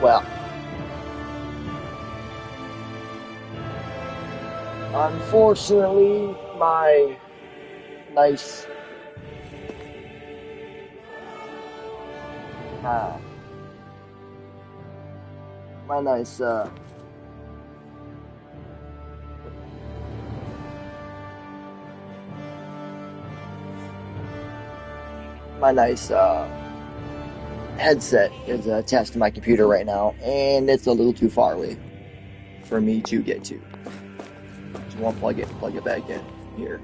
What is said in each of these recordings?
Well, unfortunately, nice, uh, my nice, my nice, headset is attached to my computer right now, and it's a little too far away for me to get to. Just want to plug it back in here.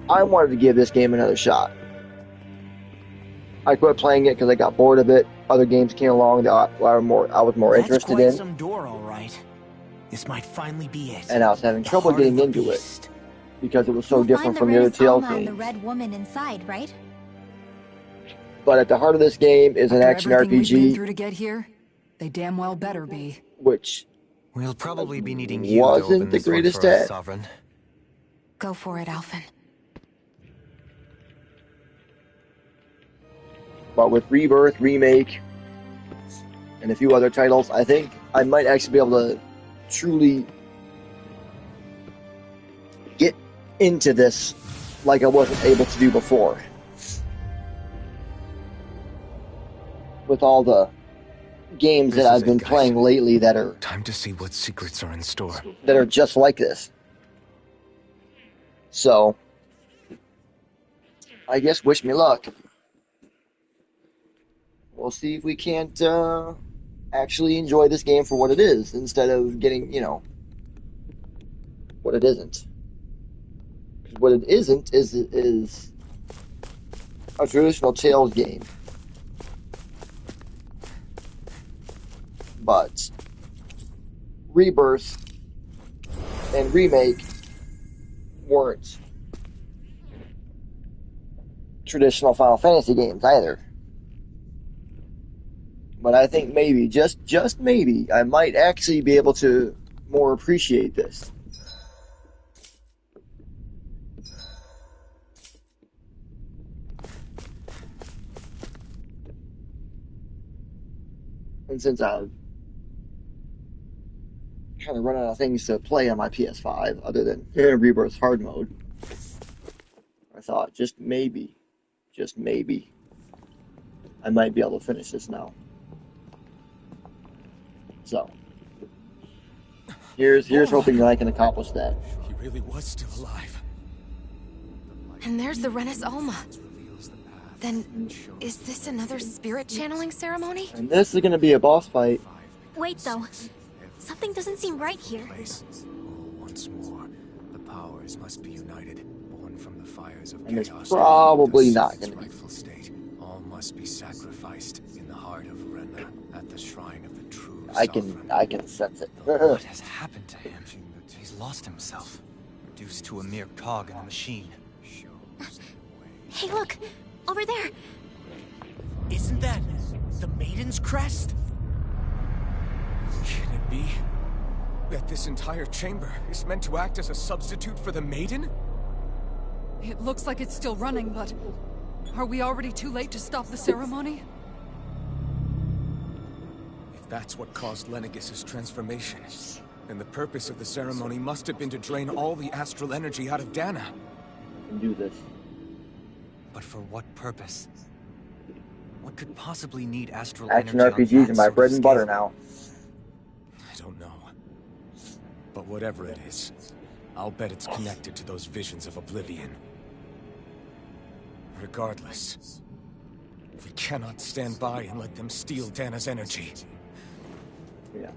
I wanted to give this game another shot. I quit playing it because I got bored of it. Other games came along that I was more interested in. Some door, all right. This might finally be it. And I was having trouble getting into it because it was so different from the other Tales games. The red woman inside, right? But at the heart of this game is an action RPG. We've been through to get here, they damn well better be. Which we'll probably be needing you wasn't the greatest at. Sovereign. Go for it, Alphen. But with Rebirth, Remake, and a few other titles, I think I might actually be able to truly get into this like I wasn't able to do before. With all the games that I've been playing lately that are... Time to see what secrets are in store. That are just like this. So, I guess wish me luck. We'll see if we can't actually enjoy this game for what it is, instead of getting, what it isn't. What it isn't is a traditional Tales game. But Rebirth and Remake weren't traditional Final Fantasy games either. But I think maybe, just maybe, I might actually be able to more appreciate this. And since I've kind of run out of things to play on my PS5, other than Rebirth hard mode, I thought just maybe, I might be able to finish this now. So, here's hoping that I can accomplish that. He really was still alive. And there's the Renis Alma. Then, is this another spirit channeling ceremony? And this is going to be a boss fight. Wait, though. Something doesn't seem right here. Once more, the powers must be united, born from the fires of and chaos. It's probably not going to be. Rightful state. All must be sacrificed in the heart of Renna at the shrine of the true I can sense it. What has happened to him? He's lost himself, reduced to a mere cog in the machine. Hey, look! Over there! Isn't that the Maiden's crest? Can it be that this entire chamber is meant to act as a substitute for the Maiden? It looks like it's still running, but are we already too late to stop the ceremony? If that's what caused Lenegis' transformation, then the purpose of the ceremony must have been to drain all the astral energy out of Dana. Do this. But for what purpose? What could possibly need astral Action energy RPGs are my bread and butter now. I don't know. But whatever it is, I'll bet it's connected to those visions of oblivion. Regardless, we cannot stand by and let them steal Dana's energy. Yeah.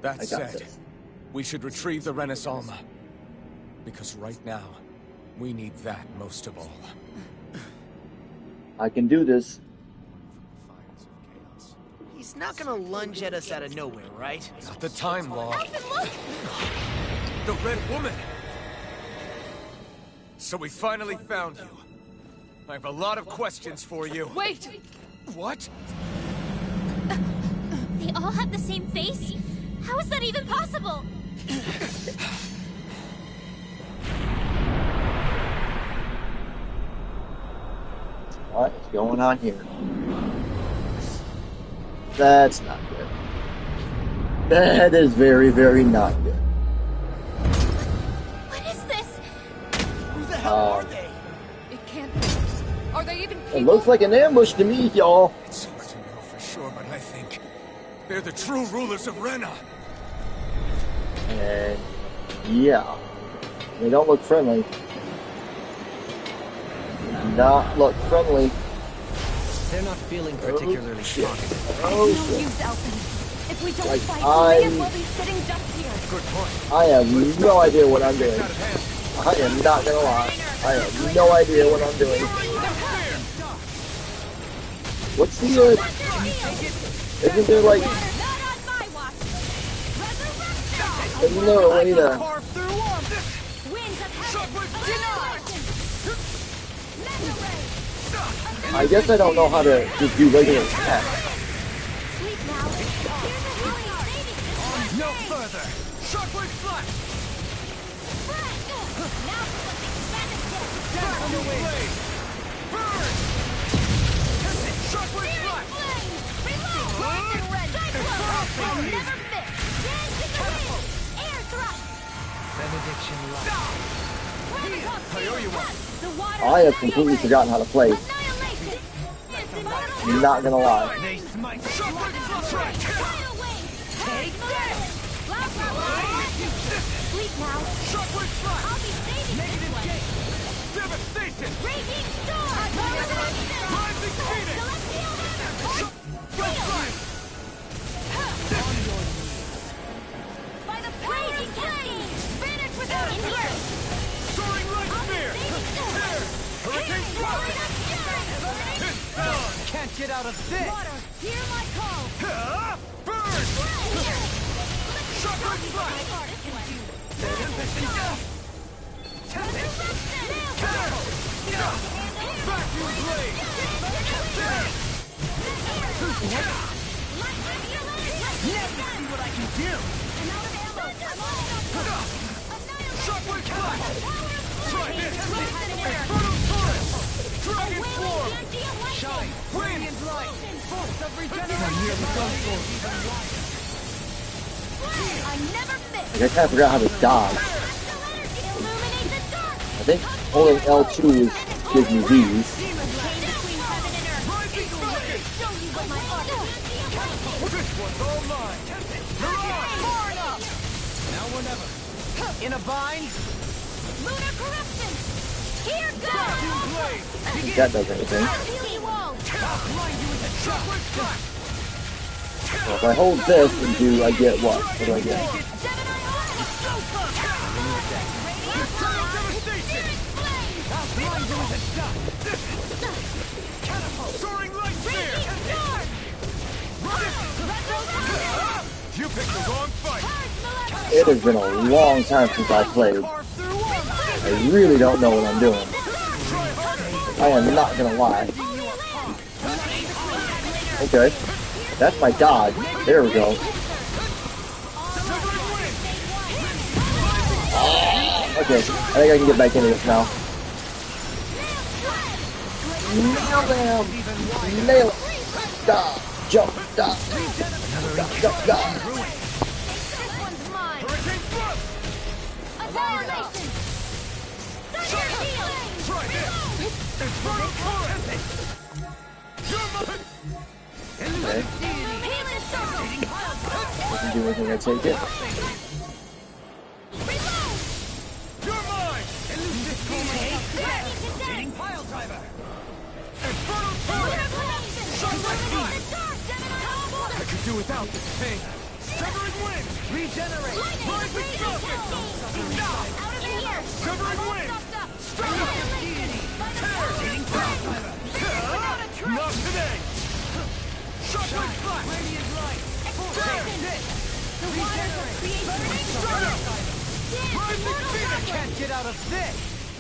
That said, we should retrieve the Renis Alma. Because right now, we need that most of all. I can do this. He's not gonna lunge at us out of nowhere, right? Not the time, Law. Alphen, look! The Red Woman! So we finally found you. I have a lot of questions for you. Wait! What? They all have the same face? How is that even possible? What is going on here? That's not good. That is very, very not good. What is this? Who the hell are they? It can't be. Are they even people? It looks like an ambush to me, y'all. It's hard to know for sure, but I think they're the true rulers of Rena. And yeah, they don't look friendly. Do not look friendly. They're not feeling particularly strong. Oh No shit. use, Elton. If we don't Like, fight, I- we may as well be sitting ducks here. Good point. I have no idea what I'm doing. Out of hand. I am not gonna lie. I have no idea what I'm doing. What's the isn't there like, Not on my watch. Resurrection! isn't there a way to, Carve through them. Winds of heaven! Shockwave Annihilation! Mega ray! I guess I don't know how to just do regular attacks. Sleep now. Here's a healing saving system. No further. Shockwave flash. Now for something fantastic. Burn blade. Burn. Shockwave flash. Flame! Reload! Lightning red! Cyclone! I'll never miss! Dance in the wind! Air thrust! Benediction light. I owe you one. The water I have completely forgotten how to play. Annihilation! I'm not gonna lie. They smite. Shockwave flash. Tidal wave! Take this! Sleep now. Shockwave flash. I'll be saving this one. Devastation. Raging storm! Rising phoenix. Celestial hammer! Flash. By the raging flame! Vanish without in here! Soaring light spear. Hurricane flash. Can't get out of this. Water, hear my call! Burn. Shockwave flash. Vacuum blade. Shockwave flash. Try this. Infernal torrent. Dragon swarm. Shine. Wind. Force of regeneration. I never miss! Like, I kind of forgot how to dodge. Illuminate the dark! I think holding L2 is gives me these. Rising fire. Show you what my art is! This one's all mine. Mirage. Now or never. In a bind. Lunar corruption! Here Vacuum goes! blade. I think that does anything. Healing wall! Shockwave flash. So if I hold this and do, I get what? What do I get? Gemini Eternal devastation. Soaring light spear. You picked the wrong fight. It has been a long time since I played. Carve through them. I really don't know what I'm doing. Try harder. I am not gonna lie. Okay. That's my dodge. There we go. Severing wind. Okay. I think I can get back into this now. Nail them! Nail it! Stop! Jump! Stop! Jump! Stop! This one's mine! Hurricane thrust. Annihilation! Thunder shield! Try this. Infernal torrent. You're mine. Okay. Healing circle! Doesn't do anything, I take it. Reload! You're mine. Burning Pile driver. Infernal torrent. Shockwave flash. Gemini! I could do without this pain. Severing wind. Regenerate. Rising falcon. Out of here! Severing wind. Not today. Shockwave flash. Radiant light. Explosion! The waters of creation Rising phoenix. Can't get out of this.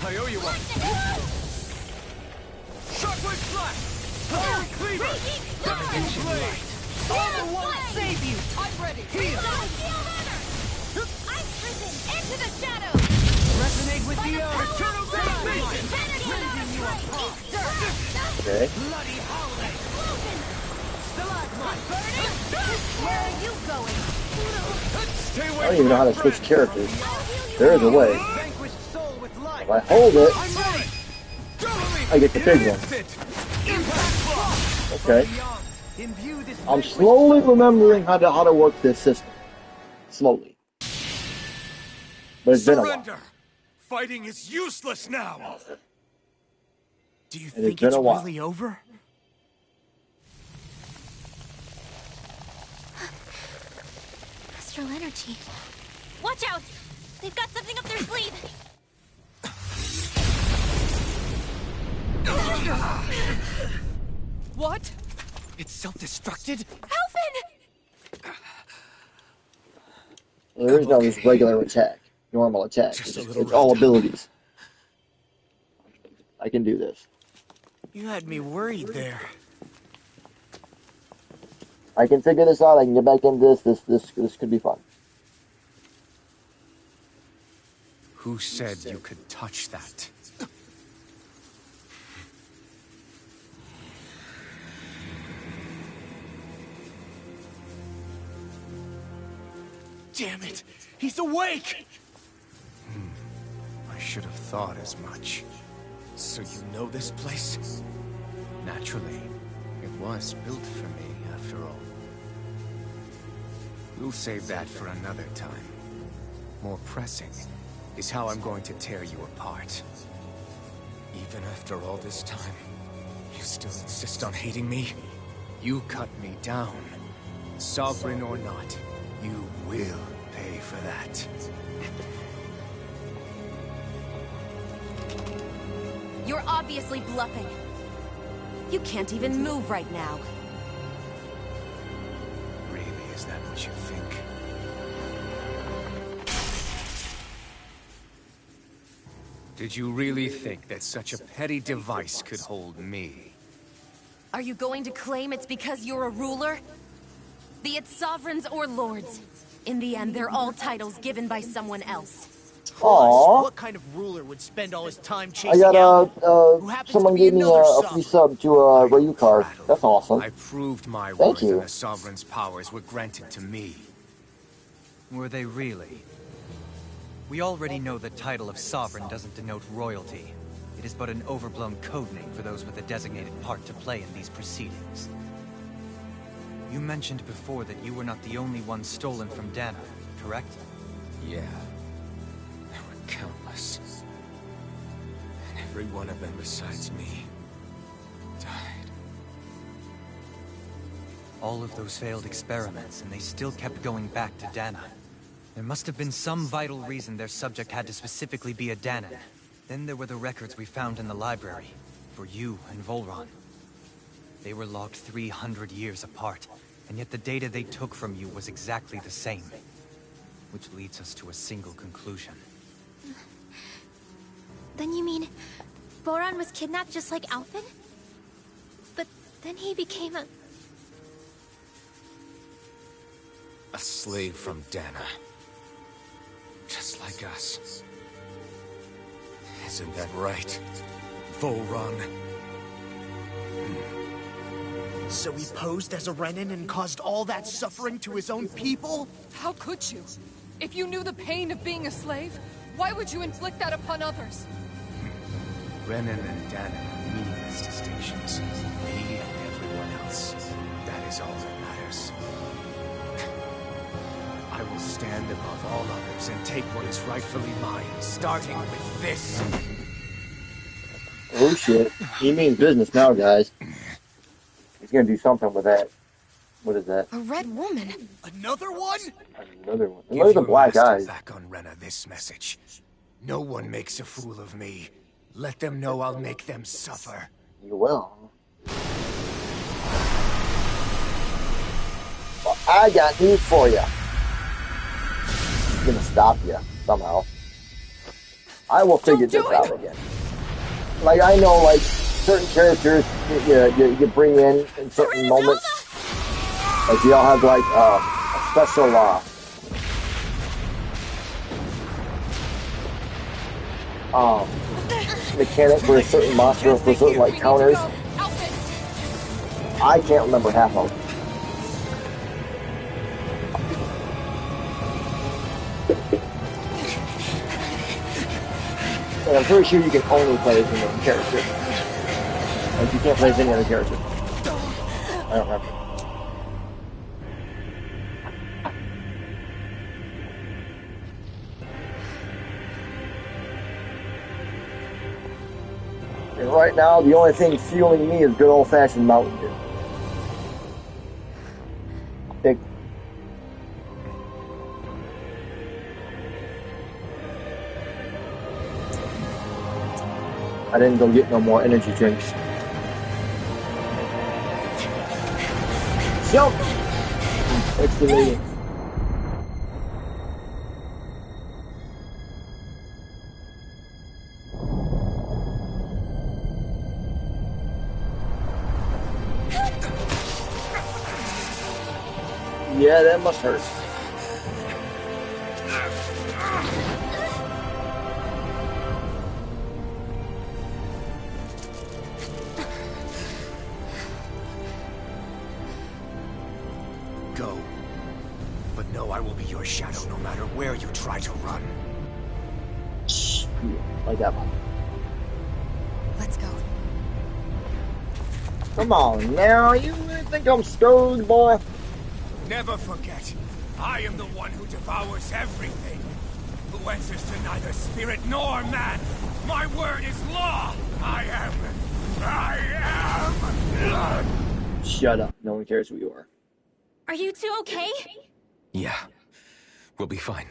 I owe you one. Shockwave flash. Fiery cleaver. Vacuum blade. Armor won't Save you. I'm ready. Heal. Ice prison! Into the shadows! Resonate with the earth. Eternal devastation. Okay. Bloody howling. Stalagmite. Burning Where are you going? Stay away I don't even know how to switch characters. There is a way. Vanquished soul with life. If I hold it, I get the big one. Okay. Imbue this I'm slowly remembering how to work this system. Slowly. But it's been a while. Surrender! Fighting is useless now! Do you It has think been it's a while. really over? Astral energy. Watch out! They've got something up their sleeve! What? It's self-destructed? Alphen! There is no just regular attack, normal attack. Just a It's, little it's all rough. abilities. I can do this. You had me worried there. I can figure this out. I can get back into this. This could be fun. Who said you could touch that? Damn it! He's awake! I should have thought as much. So you know this place? Naturally. It was built for me, after all. We'll save that for another time. More pressing is how I'm going to tear you apart. Even after all this time, you still insist on hating me? You cut me down. Sovereign or not, you will pay for that. You're obviously bluffing. You can't even move right now. Really, is that what you think? Did you really think that such a petty device could hold me? Are you going to claim it's because you're a ruler? Be it sovereigns or lords. In the end, they're all titles given by someone else. Aww. What kind of ruler would spend all his time I chasing got Who happens someone to be gave me another a free sub to a Ryu card. That's awesome. I proved my Thank worth you. and the Sovereign's powers were granted to me. Were they really? We already know the title of Sovereign doesn't denote royalty. It is but an overblown codename for those with a designated part to play in these proceedings. You mentioned before that you were not the only one stolen from Dana, correct? Yeah. There were countless. And every one of them besides me died. All of those failed experiments, and they still kept going back to Dana. There must have been some vital reason their subject had to specifically be a Danan. Then there were the records we found in the library, for you and Volron. They were logged 300 years apart, and yet the data they took from you was exactly the same. Which leads us to a single conclusion. Then you mean... Boron was kidnapped just like Alphen? But then he became a... A slave from Dana. Just like us. Isn't that right, Volron? So he posed as a Renan and caused all that suffering to his own people? How could you? If you knew the pain of being a slave, why would you inflict that upon others? Renan and Dana are meaningless distinctions. Me and everyone else. That is all that matters. I will stand above all others and take what is rightfully mine, starting with this. Oh shit. He means business now, guys. He's gonna do something with that. What is that? A red woman. Another one? Another one. Give Look at the your black master eyes. back on Rena this message. No one makes a fool of me. Let them know I'll make them suffer. You will. Well, I got news for you. I'm gonna stop you somehow. I will figure this out again. Like I know, like certain characters you bring in certain moments. Like you all have like a special mechanic for a certain monster for certain like counters. I can't remember half of them. And I'm pretty sure you can only play as one character. Like, you can't play as any other character. I don't remember. And right now, the only thing fueling me is good old-fashioned Mountain Dew. Big. I didn't go get no more energy drinks. Jump! It's the lead. Yeah, that must hurt. Go. But know I will be your shadow no matter where you try to run. Like that one. Let's go. Come on now, you really think I'm scared, boy? Never forget, I am the one who devours everything. Who answers to neither spirit nor man. My word is law. I am. Shut up. No one cares who you are. Are you two okay? Yeah. We'll be fine.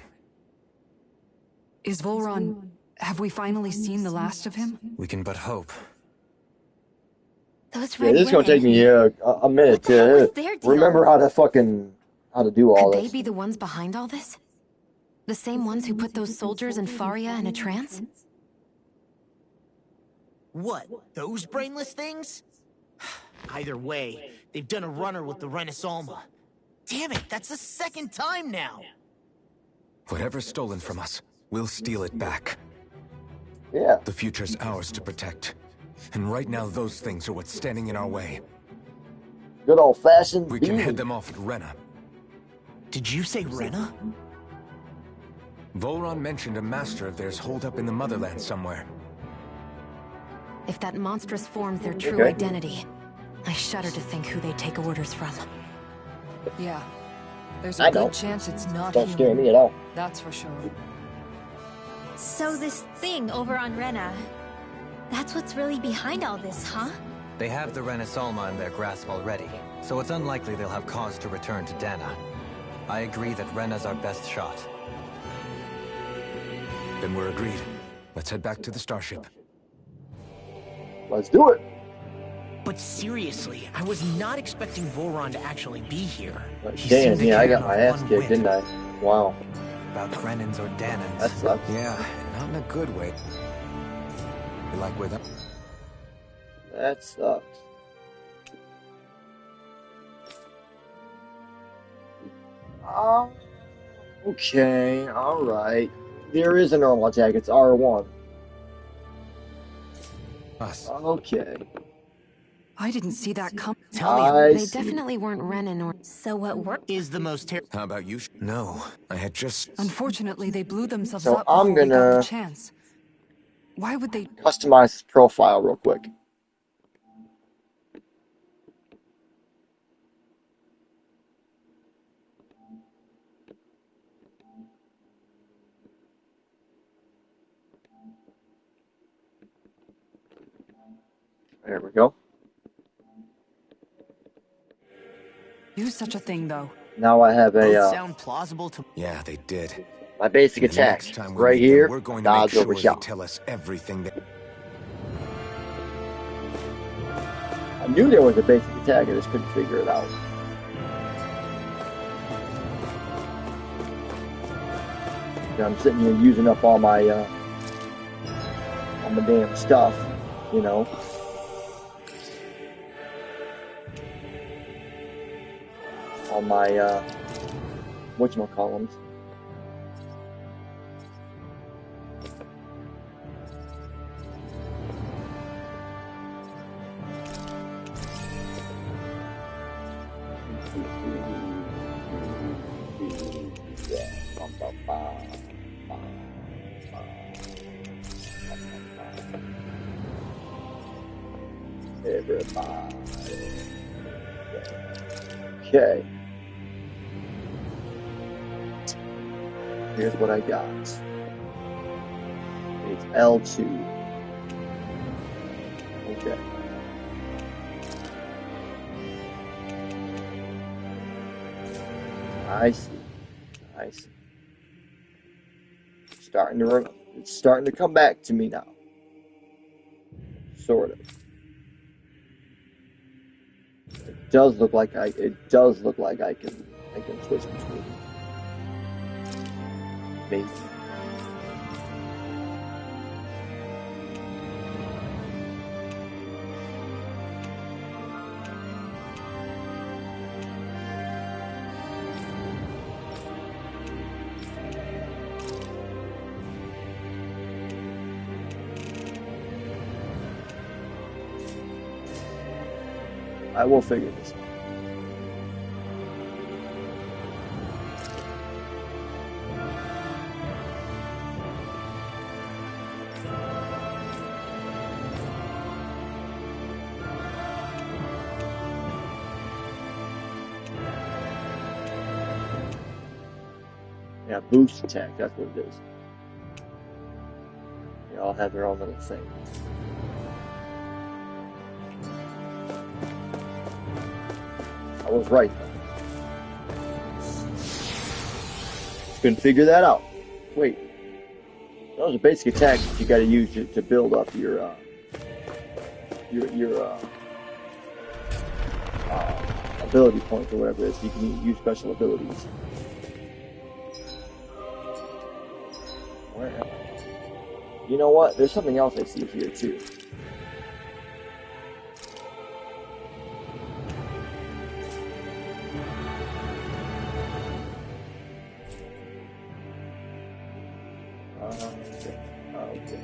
Is Volron... Have we finally seen the last of him? We can but hope. Those Yeah, red this is gonna take women. me a minute What the heck to was their deal? remember how to do all Could they this. be the ones behind all this? The same ones who put those soldiers and Faria in a trance? What? Those brainless things? Either way, they've done a runner with the Renaissance. Damn it, that's the second time now! Whatever's stolen from us, we'll steal it back. Yeah. The future's ours to protect. And right now, those things are what's standing in our way. Good old fashioned We can head them off at Rena. Did you say Rena? Volron mentioned a master of theirs holed up in the motherland somewhere. If that monstrous form's their true Okay. identity, I shudder to think who they take orders from. Yeah. There's I a know. good chance it's not Don't scare human. me at all. That's for sure. So this thing over on Rena, that's what's really behind all this, huh? They have the Renaissance in their grasp already, so it's unlikely they'll have cause to return to Dana. I agree that Rena's our best shot. Then we're agreed. Let's head back to the starship. Let's do it. But seriously, I was not expecting Volron to actually be here. He Damn, seemed to yeah, I care got my about ass one kicked, whit. didn't I? Wow. About Brennan's or Danan's. That sucks. Yeah, not in a good way. You like with them? That sucks. Okay, alright. There is a normal attack, it's R1. Us. Okay. I didn't see that come. Tell me, I They see. definitely weren't Renan or... So what worked? is the most terrible? How about you? No, I had just... Unfortunately, they blew themselves So up before I'm we got gonna- the chance. Why would they... Customize his profile real quick. There we go. use such a thing, though? Now I have Both a sound plausible to. Yeah, they did. my basic And the attacks next time we right meet them, here. we're going to make Dodge sure over they shout. tell us everything that... I knew there was a basic attack, I just couldn't figure it out. I'm sitting here using up all my damn stuff, you know. All my whatchamacallums. Everybody. Okay. Here's what I got. It's L2. Okay. I see. I see. It's starting to come back to me now. Sort of. It does look like I can switch between. Maybe. I will figure this out. Yeah, boost attack, that's what it is. They all have their own little thing. I was right though. Couldn't figure that out. Wait. Those are basic attacks that you gotta use to build up your ability points or whatever it is. You can use special abilities. Where am I? You know what? There's something else I see here too. Okay.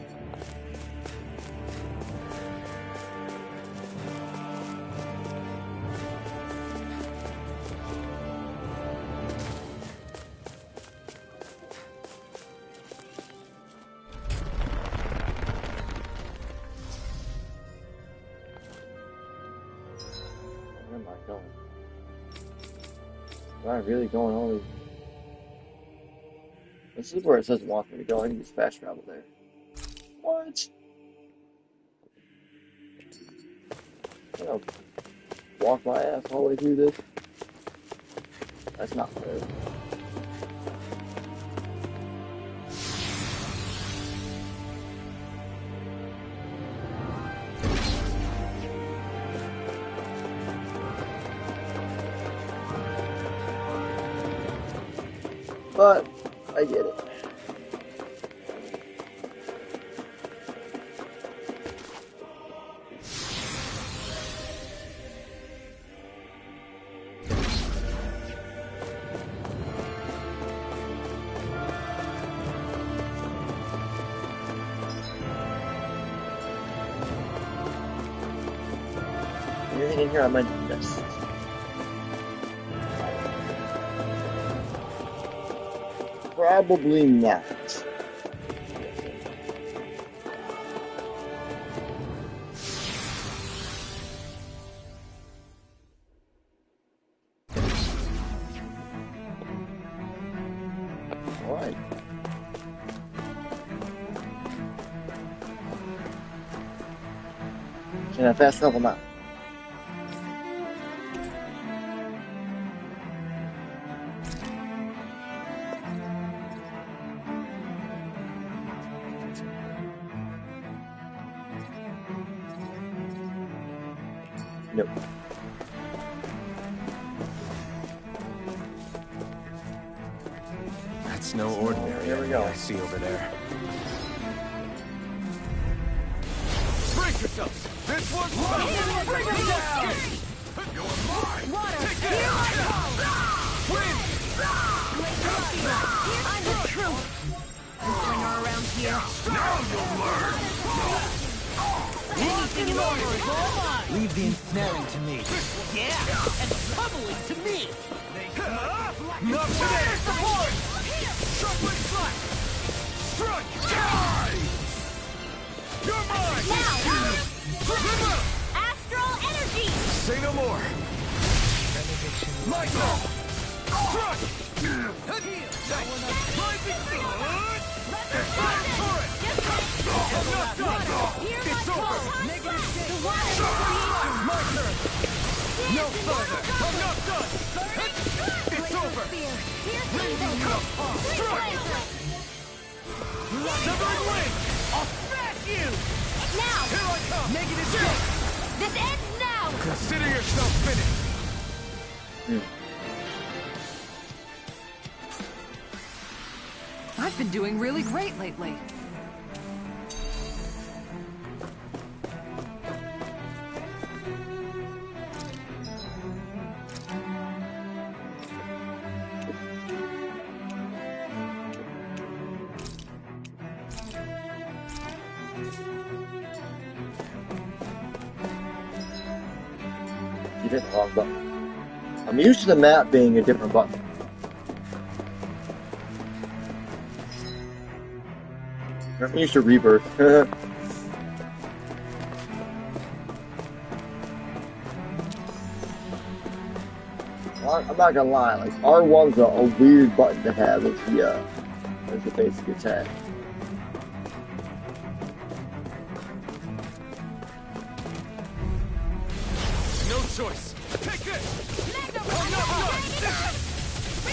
Where am I going? Am I really going only? This is where it says it wants me to go. I can just fast travel there. What? I'm gonna walk my ass all the way through this? That's not fair. But I get it. Anything in here I might have missed? Probably not. Alright. Can I fast travel now? Nope. That's no ordinary Here we enemy go. I see over there. Brace yourselves! This one's mine! Bring it down! You're mine! Water! Take Here it! I go! Win! I'm the truth! Bringer around here. Now you'll learn! Anything in order is all mine! Leave the ensnaring to me. Yeah, and pummeling to me. Not today! Support! Sharply slack! Strike! Die! You're mine! Now! Astral energy! Say no more. My go! Strike! Rising sun! Fire turret! Enough done! It's over! My turn! No further! Enough done! It's over! Strike! Severing wing! I'll smash you! Now! Here I come! Negative shift. This ends now! Consider yourself finished! I've been doing really great lately. You hit the wrong button. I'm used to the map being a different button. I'm used to Rebirth. I'm not gonna lie, like R1's a weird button to have as the basic attack. No choice! Take this!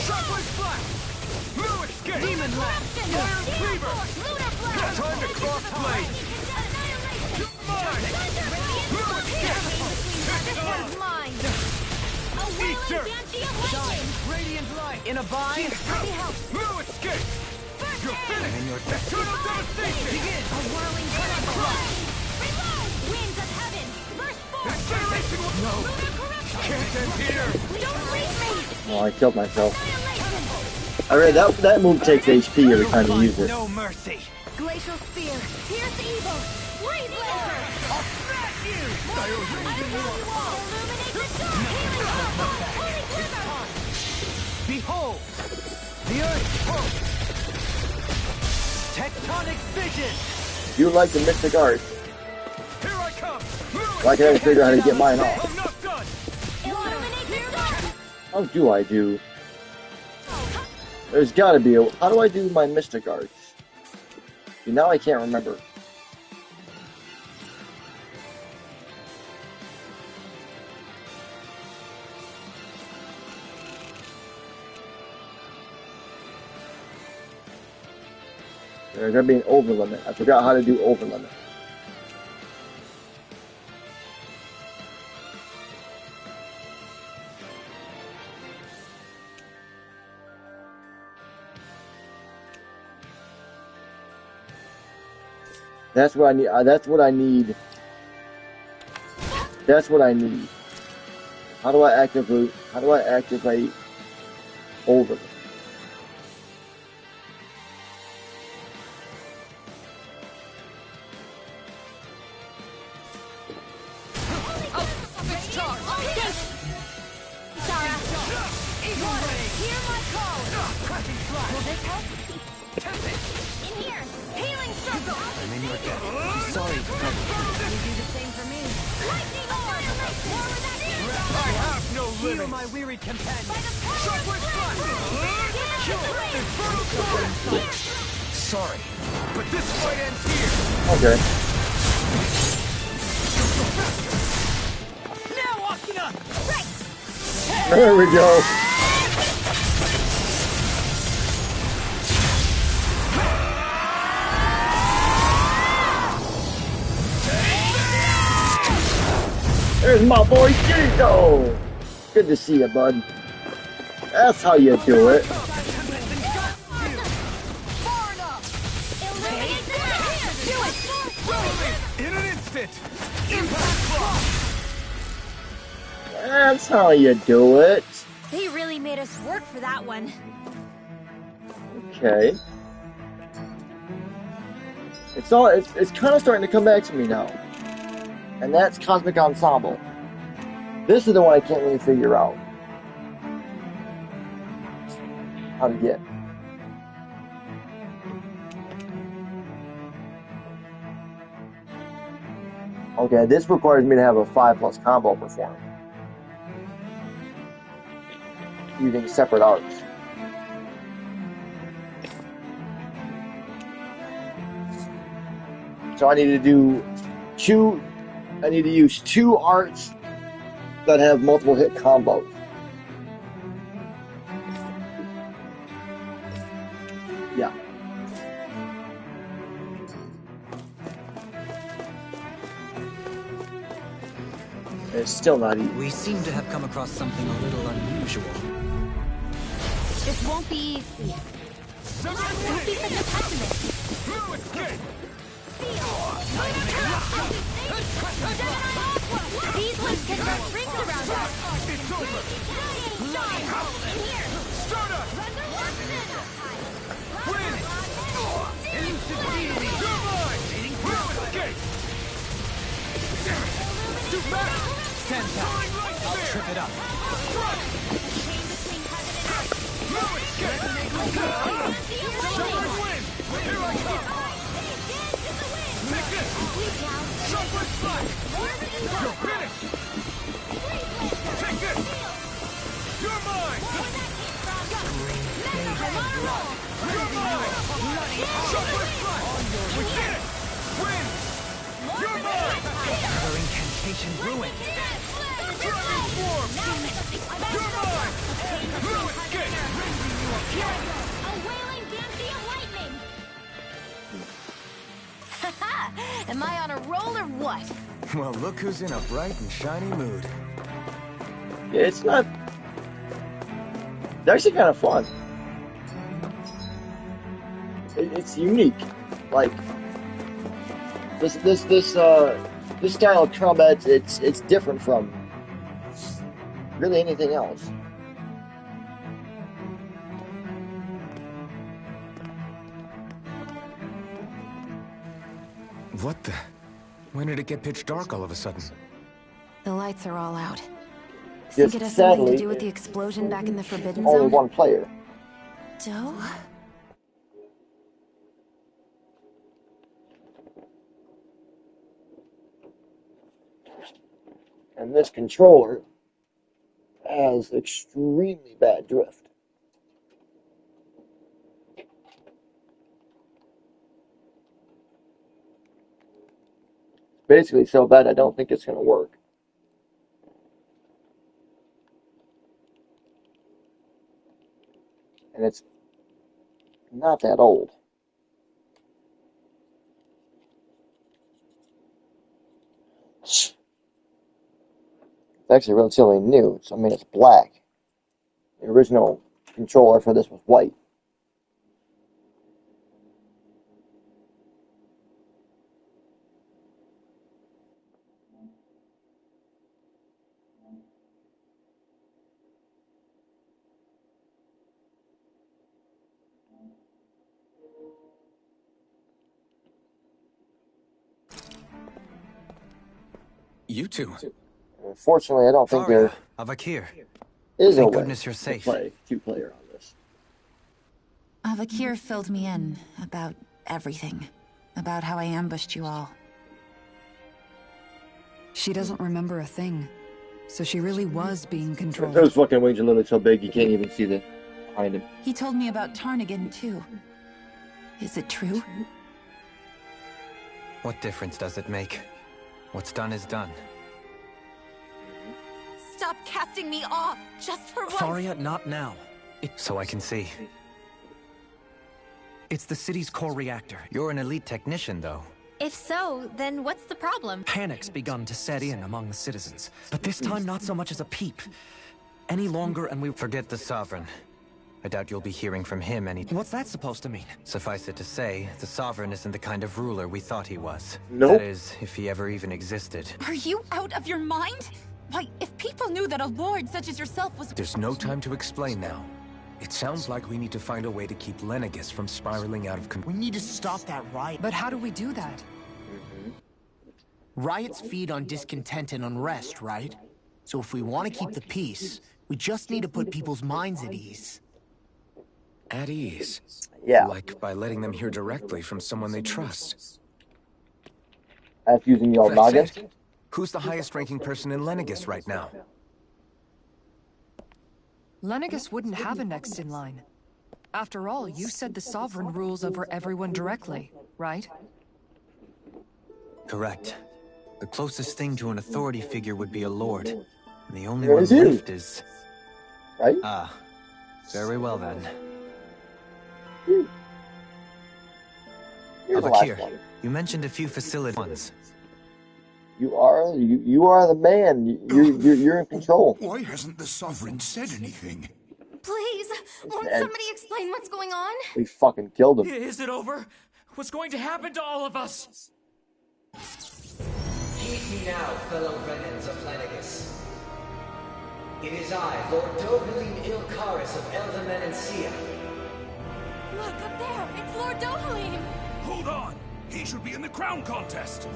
Shockwave Blast! No escape! Demon Blast! Fire Cleaver! Time to cross blade! Mine! No escape! Take it all! Mine! Eat dirt! Radiant light in a bind. No escape! You're finished! Eternal devastation! A whirling tornado! Reload! Winds of heaven! Burst forth! Incineration will... No! Lunar corruption! Can't end here! Don't leave me! Oh, I killed myself. Annihilation! I read that move takes HP every time you use it. No mercy! Glacial spear! Pierce evil! Breathe laser! I'll smash you! Illuminate the dark! Healing pulse! Holy quiver! Behold, the Earth's pulse. Tectonic vision. You like the mystic arts. Here I come! Well, I can never figure out how to get mine off. I'm not done! Illuminate the dark! How do I do? There's gotta be a... How do I do my mystic arts? See, now I can't remember. There's gotta be an over limit. I forgot how to do over limit. That's what I need. That's what I need. That's what I need. How do I activate? How do I activate over? I'm in your debt. Sorry to trouble you. You do the same for me. I have no Heal limits! my weary companion. Shockwave Blast! Sorry, but this fight ends here! Okay. Now, Akina. There we go. There's my boy Kirito! Good to see you, bud. That's how you do it. In an instant! Impact Claw! That's how you do it. They really made us work for that one. Okay. It's kind of starting to come back to me now. And that's Cosmic Ensemble. This is the one I can't really figure out how to get. Okay, this requires me to have a 5+ combo performed using separate arts. So I need to do two. I need to use 2 arts that have multiple hit combos. Yeah. It's still not easy. We seem to have come across something a little unusual. This won't be easy. Don't be such a pessimist. No escape! These ones can run rings around us. It's over! Stardust! Win! You're mine! No escape! Too fast! Stand back. I'll trip it up. No escape! Someone win! Here I come! Take this! Southwest Flash! You're finished! Take this! You're mine! You're mine! Southwest Flash! We did it! Win! You're mine! Another incantation ruined. Dragon Form! You're mine! No escape! A wailing density of lightning! Am I on a roll or what? Well, look who's in a bright and shiny mood. Yeah, it's not. It's actually kind of fun. It's unique. Like this style of combat. It's different from really anything else. What the? When did it get pitch dark all of a sudden? The lights are all out. Yes, Think it has something sadly, to do with the explosion back in the Forbidden Only Zone? one player. Doe? And this controller has extremely bad drift. Basically so bad I don't think it's going to work. And it's not that old. It's actually relatively new. I mean, it's black. The original controller for this was white. You two. Unfortunately, I don't think there Avakir. is a Thank way goodness you're to safe. play 2-player on this. Avakir filled me in about everything. About how I ambushed you all. She doesn't remember a thing. So she really was being controlled. Those fucking wings are literally so big you can't even see the behind him. He told me about Tarnigan, too. Is it true? What difference does it make? What's done is done. Stop casting me off, just for once! Faria, not now. So I can see. It's the city's core reactor. You're an elite technician, though. If so, then what's the problem? Panic's begun to set in among the citizens. But this time, not so much as a peep. Any longer and we... Forget the Sovereign. I doubt you'll be hearing from him any... What's that supposed to mean? Suffice it to say, the Sovereign isn't the kind of ruler we thought he was. Nope. That is, if he ever even existed. Are you out of your mind? Why, if people knew that a lord such as yourself was... There's no time to explain now. It sounds like we need to find a way to keep Lenegis from spiraling out of control. We need to stop that riot. But how do we do that? Riots feed on discontent and unrest, right? So if we want to keep the peace, we just need to put people's minds at ease. At ease? Yeah. Like by letting them hear directly from someone they trust. That's using your That's noggin. it. Who's the highest-ranking person in Lenegus right now? Lenegus wouldn't have a next in line. After all, you said the Sovereign rules over everyone directly, right? Correct. The closest thing to an authority figure would be a lord. And the only Where one is he? left is... Right? Ah. Very well then. Here's the last Avakir, one. you mentioned a few facilities. You are the man. You're in control. Why hasn't the Sovereign said anything? Please, won't dead. somebody explain what's going on? We fucking killed him. Is it over? What's going to happen to all of us? Heed me now, fellow Renans of Lenegus. It is I, Lord Dohalim Ilkaris of Eldaman and Sia. Look up there, it's Lord Dohalim. Hold on! He should be in the crown contest!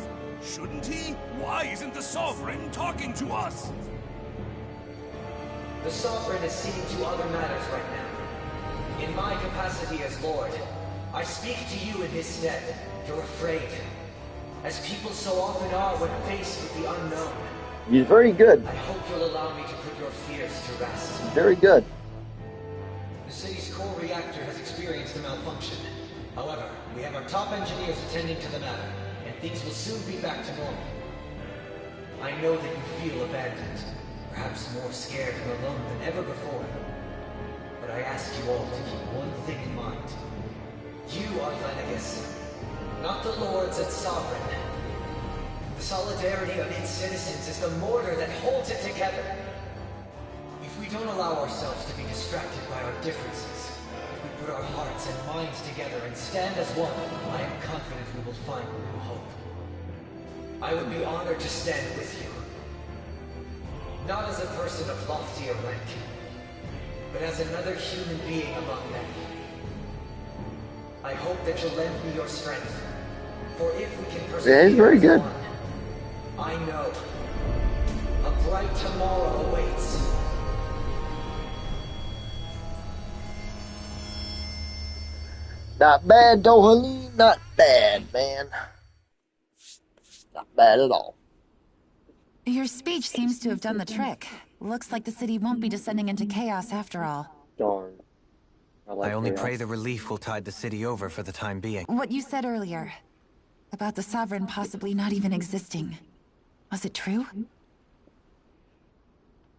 Shouldn't he? Why isn't the Sovereign talking to us? The Sovereign is seeing to other matters right now. In my capacity as Lord, I speak to you in his stead. You're afraid. As people so often are when faced with the unknown. He's very good. I hope you'll allow me to put your fears to rest. Very good. The city's core reactor has experienced a malfunction. However, we have our top engineers attending to the matter, and things will soon be back to normal. I know that you feel abandoned, perhaps more scared and alone than ever before. But I ask you all to keep one thing in mind. You are Lenegus, not the Lords and Sovereign. The solidarity of its citizens is the mortar that holds it together. If we don't allow ourselves to be distracted by our differences, if we put our hearts and minds together and stand as one, I am confident we will find new hope. I would be honored to stand with you. Not as a person of loftier rank, but as another human being among many. I hope that you'll lend me your strength, for if we can persevere, Yeah, he's very as good. one, I know a bright tomorrow awaits. Not bad, Dohalim. Not bad, man. Not bad at all. Your speech seems to have done the trick. Looks like the city won't be descending into chaos after all. Darn. I only pray the relief will tide the city over for the time being. What you said earlier, about the Sovereign possibly not even existing. Was it true?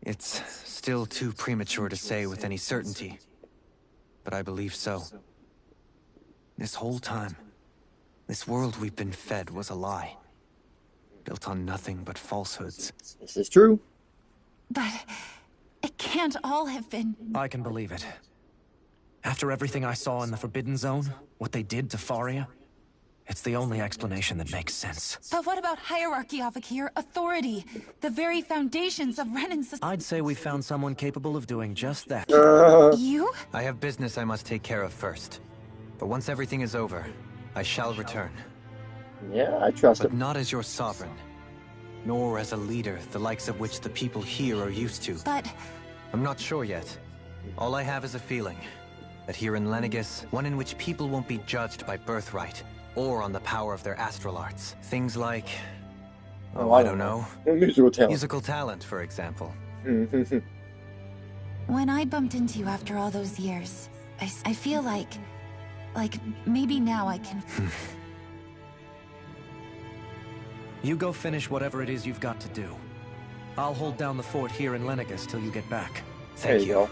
It's still too premature to say with any certainty, but I believe so. This whole time, this world we've been fed was a lie. Built on nothing but falsehoods. This is true. But it can't all have been... I can believe it. After everything I saw in the Forbidden Zone, what they did to Faria, it's the only explanation that makes sense. But what about hierarchy, Avakir? Authority? The very foundations of Renan society? I'd say we found someone capable of doing just that. You? I have business I must take care of first. But once everything is over, I shall return. Yeah, I trust But him. not as your sovereign, nor as a leader the likes of which the people here are used to. But... I'm not sure yet. All I have is a feeling that here in Lenegus, one in which people won't be judged by birthright or on the power of their astral arts. Things like... Oh, I don't know. Musical talent. Musical talent, for example. When I bumped into you after all those years, I feel like maybe now I can... You go finish whatever it is you've got to do. I'll hold down the fort here in Lenegus till you get back. There you go.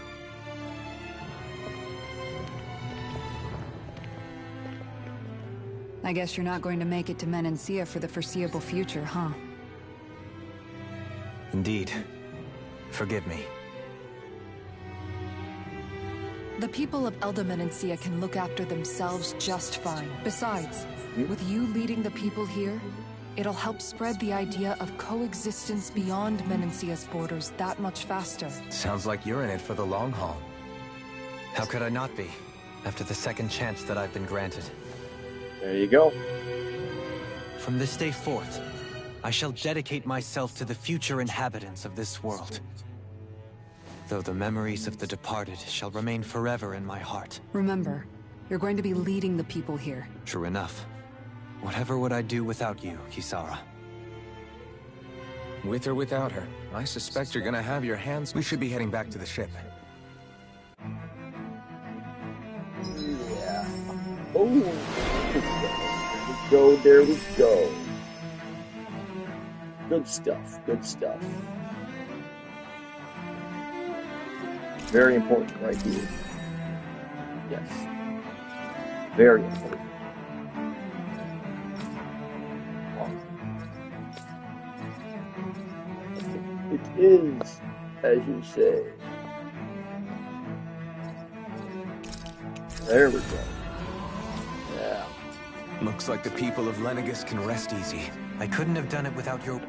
I guess you're not going to make it to Menancia for the foreseeable future, huh? Indeed. Forgive me. The people of Eldamenencia can look after themselves just fine. Besides, with you leading the people here, it'll help spread the idea of coexistence beyond Menancia's borders that much faster. Sounds like you're in it for the long haul. How could I not be, after the second chance that I've been granted? There you go. From this day forth, I shall dedicate myself to the future inhabitants of this world. Though the memories of the departed shall remain forever in my heart. Remember, you're going to be leading the people here. True enough. Whatever would I do without you, Kisara? With or without her, I suspect you're gonna have your hands... We should be heading back to the ship. Yeah. Oh, there we go. Good stuff, good stuff. Very important right here. Yes. Very important. It is, as you say. There we go. Yeah. Looks like the people of Lenegis can rest easy. I couldn't have done it without your...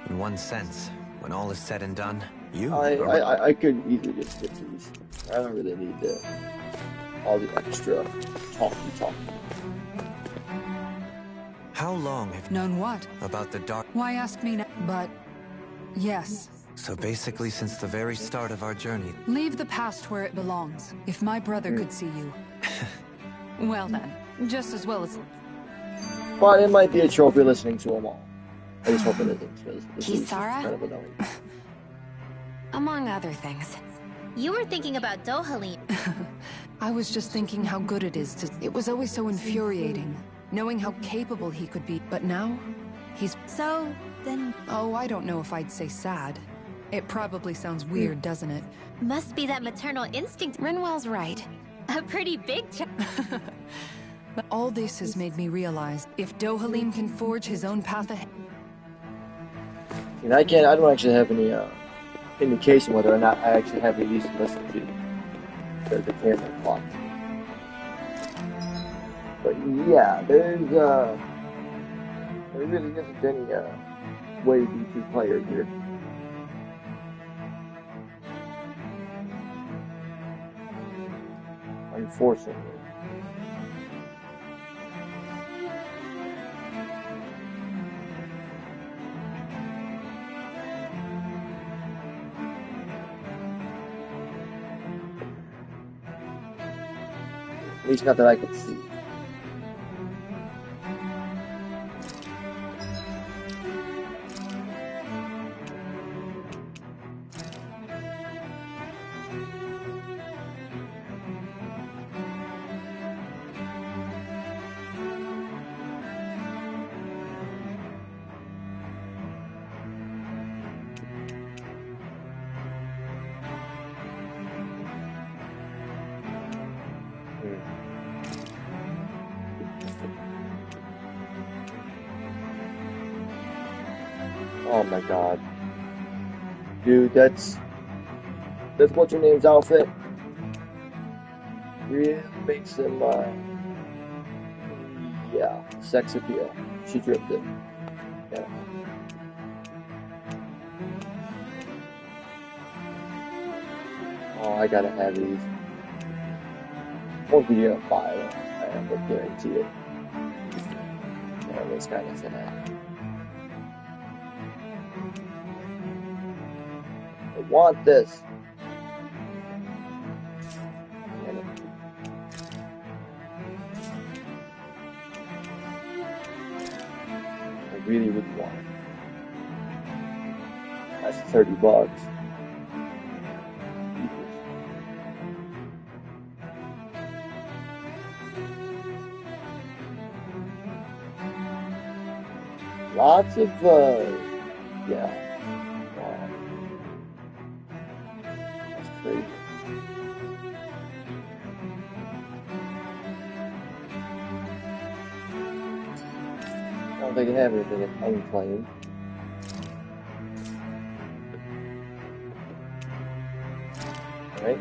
In one sense, when all is said and done, you... I could easily just skip these. I don't really need all the extra talking. How long have... Known what? About the dark... Why ask me now? But... yes. So basically since the very start of our journey... Leave the past where it belongs. If my brother could see you... well then, just as well as... But it might be a trophy listening to them all. I just hope it isn't, because this is Kisara? kind of annoying. Among other things. You were thinking about Dohalim. I was just thinking how good it is to... It was always so infuriating, knowing how capable he could be. But now, he's... So, then... Oh, I don't know if I'd say sad. It probably sounds weird, doesn't it? Must be that maternal instinct. Rinwell's right. A pretty big But all this has made me realize, if Dohalim can forge his own path ahead... And I don't actually have any indication whether or not I actually have these to listen to the camera clock. But yeah, there really isn't any way to be two players here. Unfortunately. At least not that I could see. Oh my god. Dude, that's what's her name's outfit. Really makes him, yeah, sex appeal. She dripped it. Yeah. Oh, I gotta have these. Won't be able to buy them. I will guarantee it. Yeah, this guy doesn't have. I want this. I really want it. That's $30. Lots of, yeah. Wow. That's crazy. I don't think I have anything unclaimed. Alright.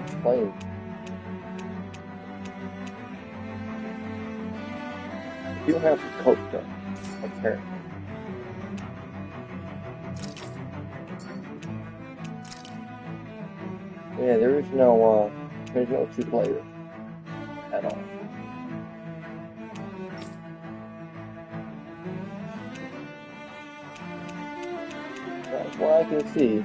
It's claimed. You don't have to coat them. Okay. Yeah, there's no two players at all. That's what I can see.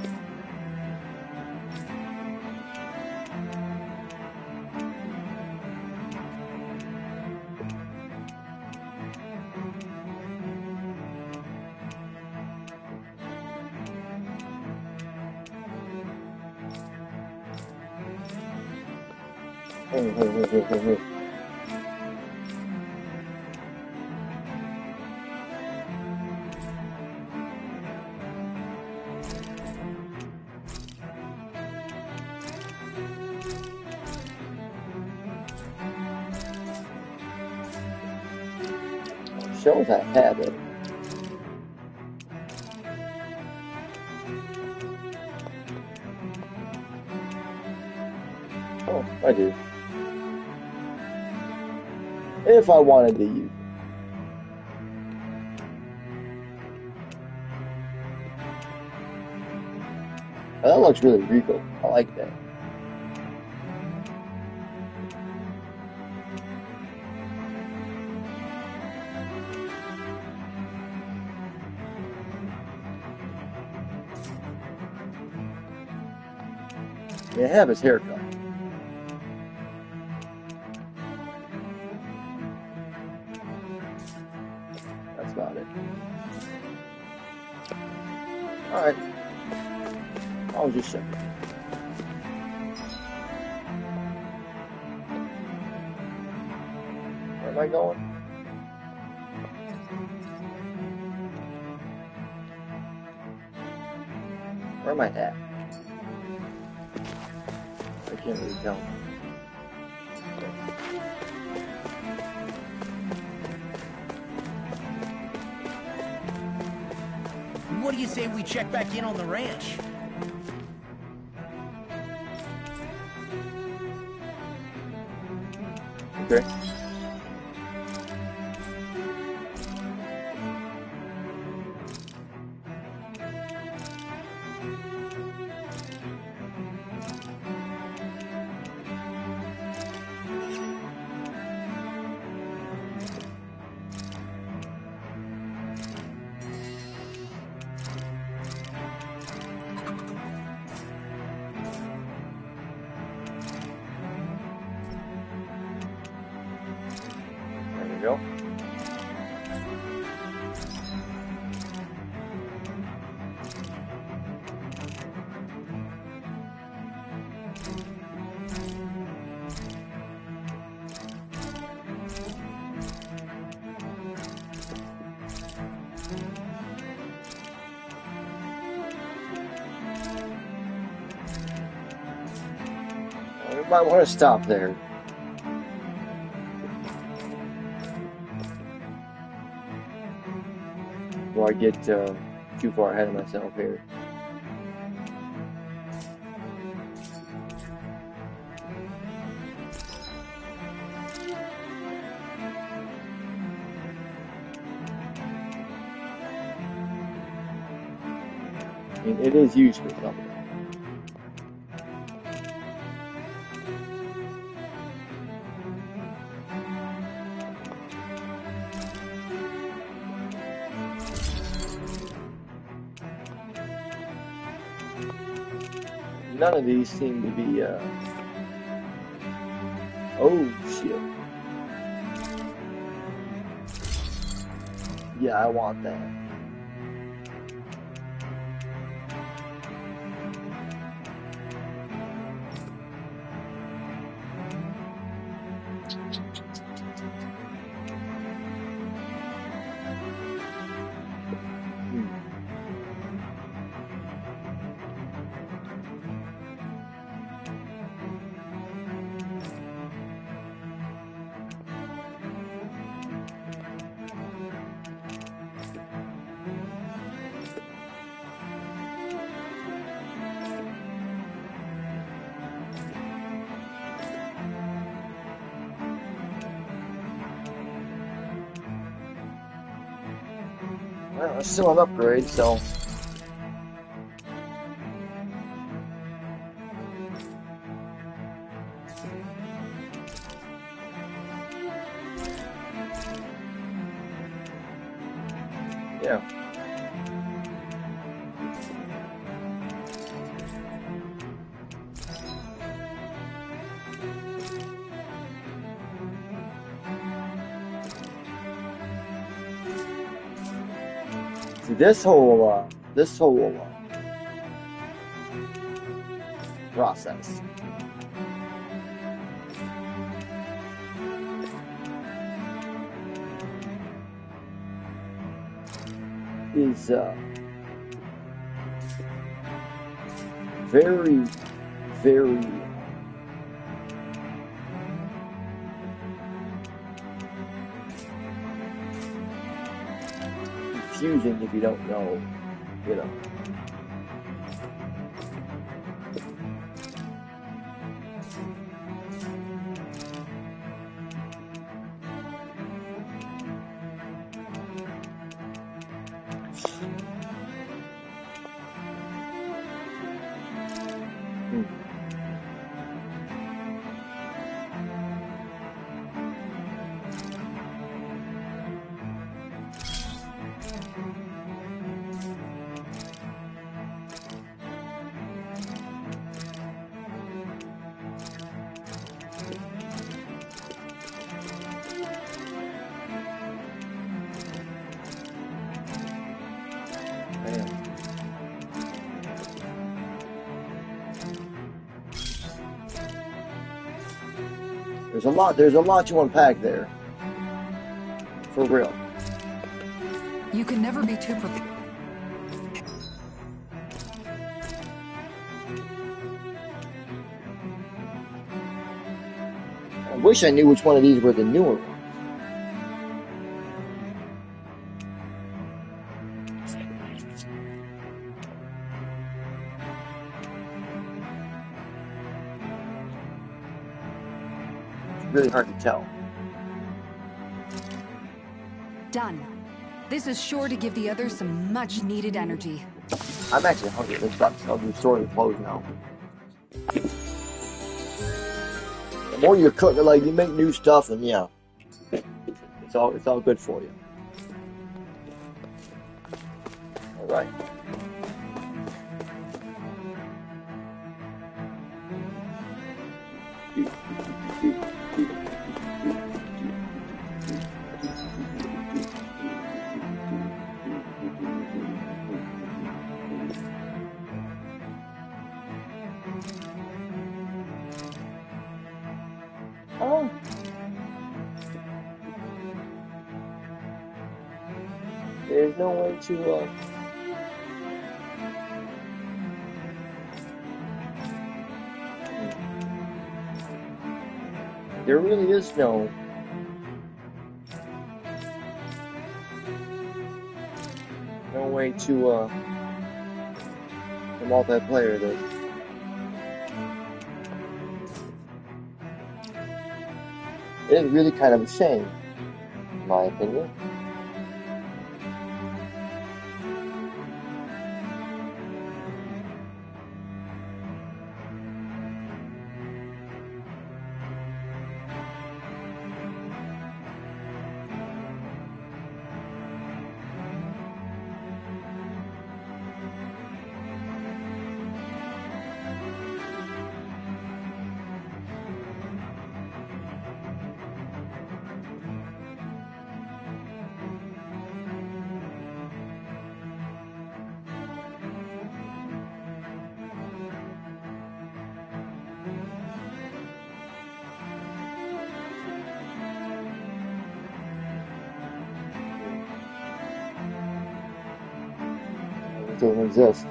Shows I have it. Oh, I do. If I wanted to use it. Oh, that looks really regal. I like that. Yeah, have his haircut. That's about it. Alright. I was just checking. Where am I going? Where am I at? I can't really tell. What do you say we check back in on the ranch? Okay. There we go. We might want to stop there. Before I get too far ahead of myself here. I mean, it is used for something. None of these seem to be, oh, shit. Yeah, I want that. Well, it's still an upgrade, so. Yeah. See, this whole process is very, very confusing if you don't know, you know. There's a lot to unpack there. For real. You can never be too prepared. I wish I knew which one of these were the newer ones. Really hard to tell. Done. This is sure to give the others some much needed energy. I'm actually hungry. This sucks. I'll do store the clothes now. The more you cook, like you make new stuff, and yeah, it's all good for you. All right. Oh. There's no way to, there really is no way to, multiplayer this. It is really kind of a shame, in my opinion. It doesn't exist.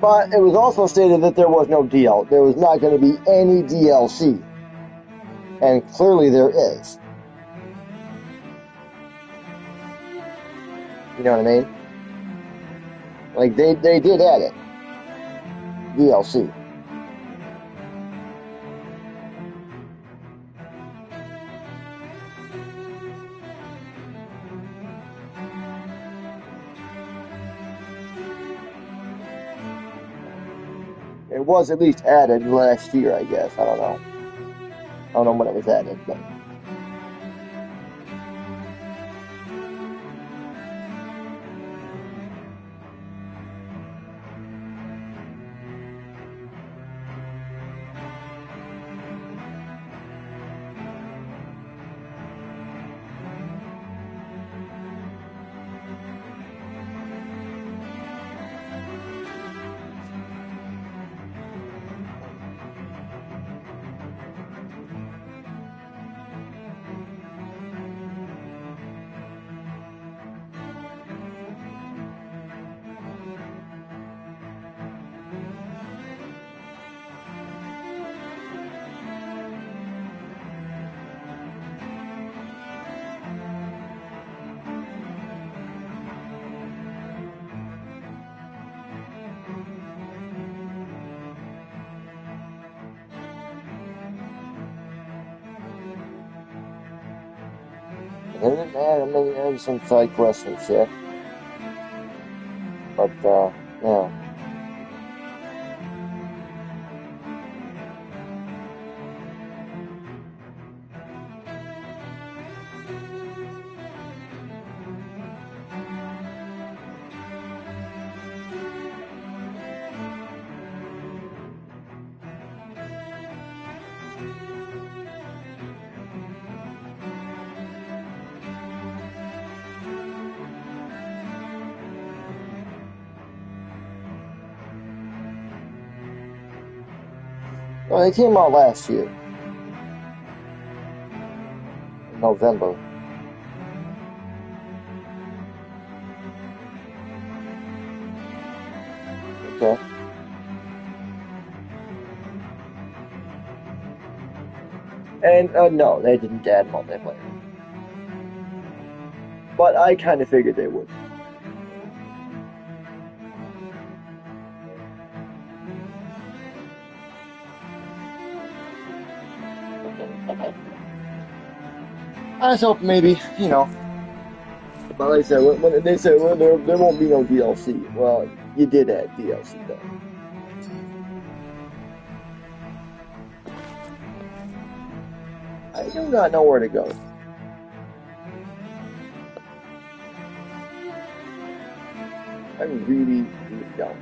But it was also stated that there was no DL. There was not going to be any DLC. And clearly there is. You know what I mean? Like, they did add it. DLC. It was at least added last year, I guess. I don't know. I don't know when it was added, but... Other than that, I mean, there's some side quests and shit. But, yeah. Well, they came out last year. In November. Okay. And, no, they didn't add multiplayer. But I kind of figured they would. I just hope maybe, you know. But like I said, when they said, well, there won't be no DLC. Well, you did add DLC, though. I do not know where to go. I really don't.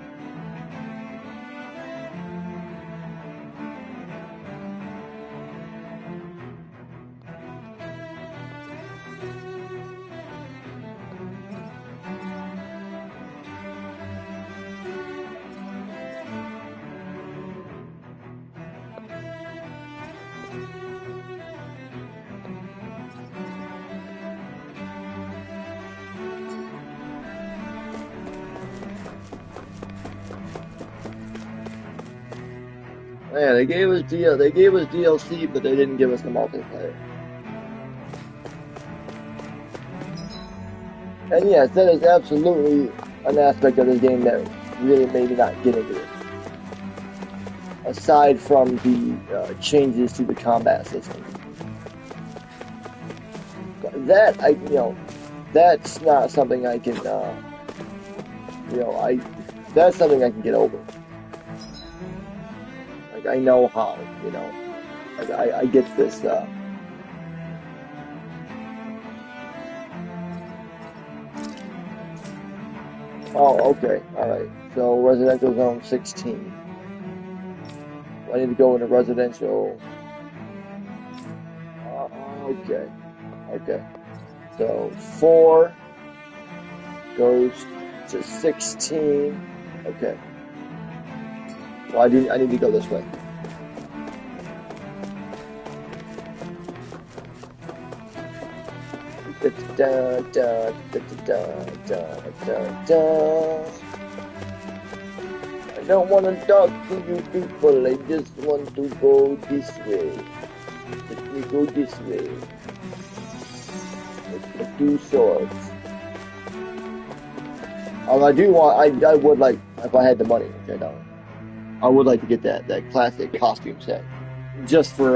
Yeah, they gave us DLC, but they didn't give us the multiplayer. And yes, that is absolutely an aspect of this game that really made me not get into it. Aside from the changes to the combat system, that that's not something I can, that's something I can get over. I know how, I get this, oh, okay, alright, so Residential Zone 16. I need to go into Residential, okay, so 4 goes to 16, okay. Well, I need to go this way. I don't want to talk to you people. I just want to go this way. Let me go this way. With the 2 swords. I do want. I would like, if I had the money, which I don't. I would like to get that classic costume set, just for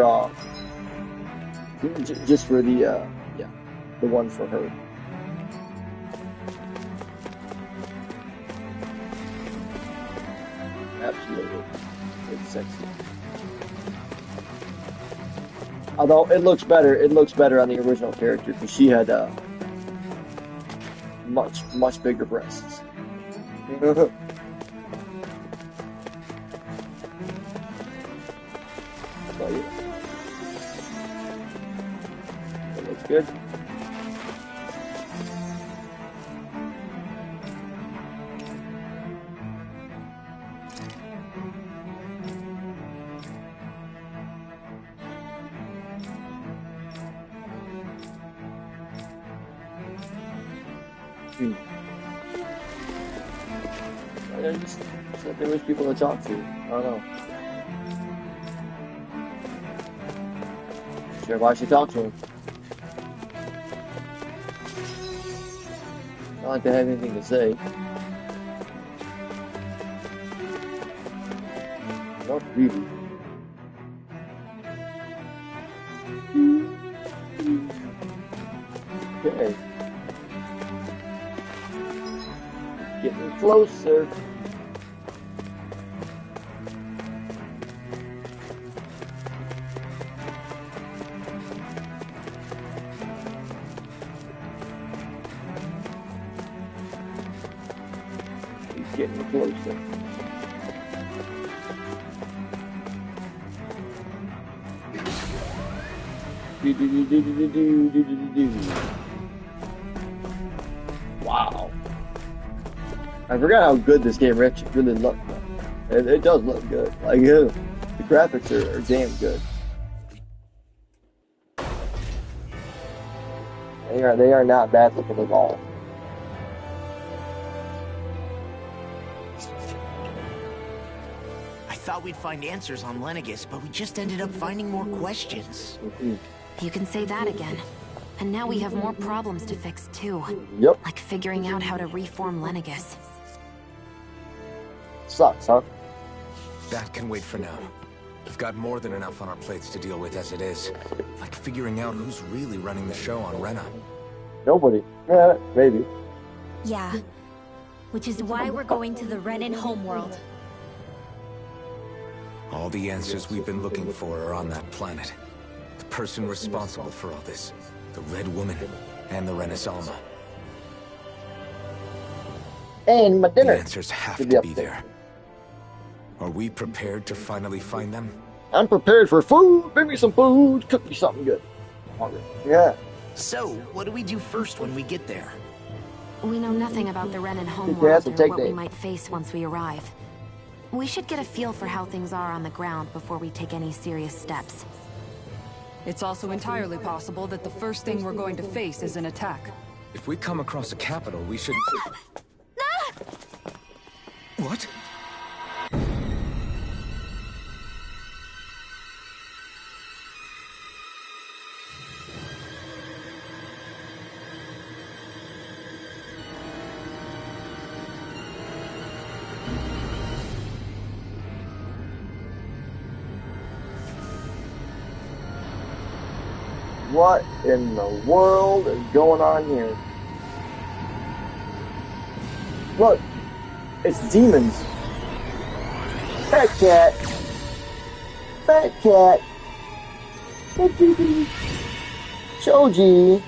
the the one for her. Absolutely, it's sexy. Although it looks better on the original character because she had much bigger breasts. But yeah, it looks good. I just said there was people to talk to. I don't know. Sure, why should talk to him? Not like they have anything to say. Not really. Okay. Getting closer. He's getting closer. Wow. I forgot how good this game really looked. It does look good. Like, the graphics are damn good. They are not bad looking at all. I thought we'd find answers on Lenegis, but we just ended up finding more questions. You can say that again. And now we have more problems to fix too. Yep. Like figuring out how to reform Lenegis. Sucks, huh? That can wait for now. We've got more than enough on our plates to deal with as it is. Like figuring out who's really running the show on Rena. Nobody. Yeah, maybe. Yeah. Which is why we're going to the Renan homeworld. All the answers we've been looking for are on that planet. The person responsible for all this. The Red Woman and the Renis Alma. And my dinner. The answers have to be there. Are we prepared to finally find them? I'm prepared for food. Bring me some food. Cook me something good. I'm hungry. Yeah. So, what do we do first when we get there? We know nothing about the Renan homeworld or what we name. might face once we arrive. We should get a feel for how things are on the ground before we take any serious steps. It's also entirely possible that the first thing we're going to face is an attack. If we come across a capital, we should... What? What in the world is going on here? Look, it's demons. Fat cat. Fat cat. Choji.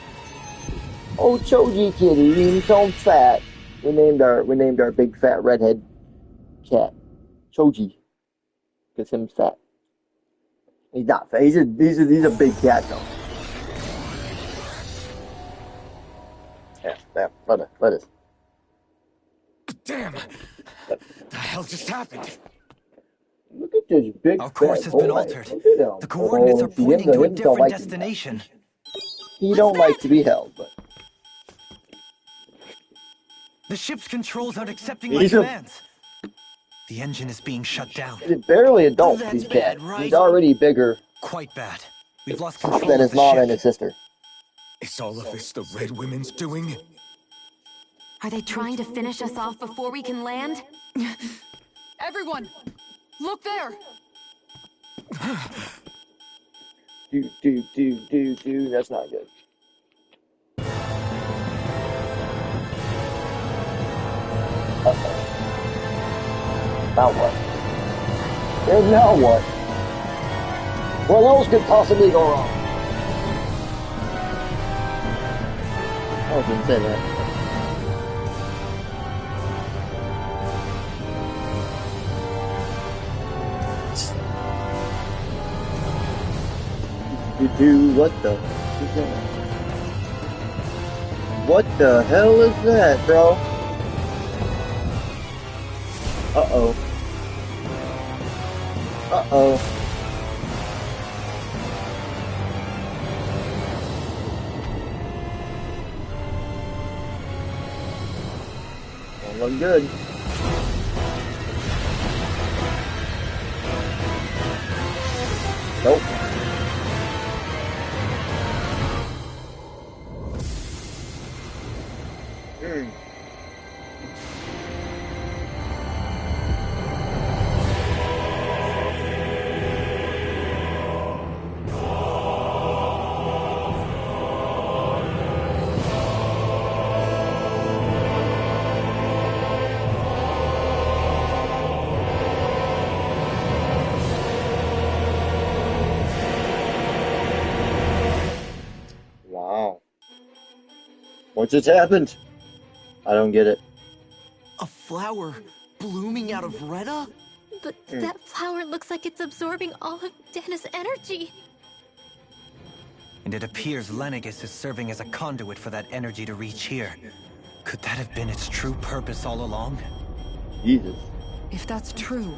Oh, Choji kitty, he's so fat. We named our big fat redhead cat Choji. Cause him fat. He's not fat. He's a big cat though. Yeah, let us. Damn! The hell just happened? Look at this big. Our course has been altered. The coordinates are pointing to a different destination. He don't like to be held, but the ship's controls aren't accepting my commands. The engine is being shut down. He's barely adult, That's he's bad, dead. right? He's already bigger Quite bad. We've lost control than of his the mom ship. and his sister. Is all of this the Red Women's doing? Are they trying to finish us off before we can land? Everyone, look there! Do. That's not good. Uh-oh. Now what? And now what? What else could possibly go wrong? I was gonna say that. What the? What the hell is that, bro? Uh-oh. Uh-oh. Don't look good. Nope. Wow. What just happened? I don't get it. A flower blooming out of Retta? But that flower looks like it's absorbing all of Dana's energy. And it appears Lenegis is serving as a conduit for that energy to reach here. Could that have been its true purpose all along? Jesus. If that's true,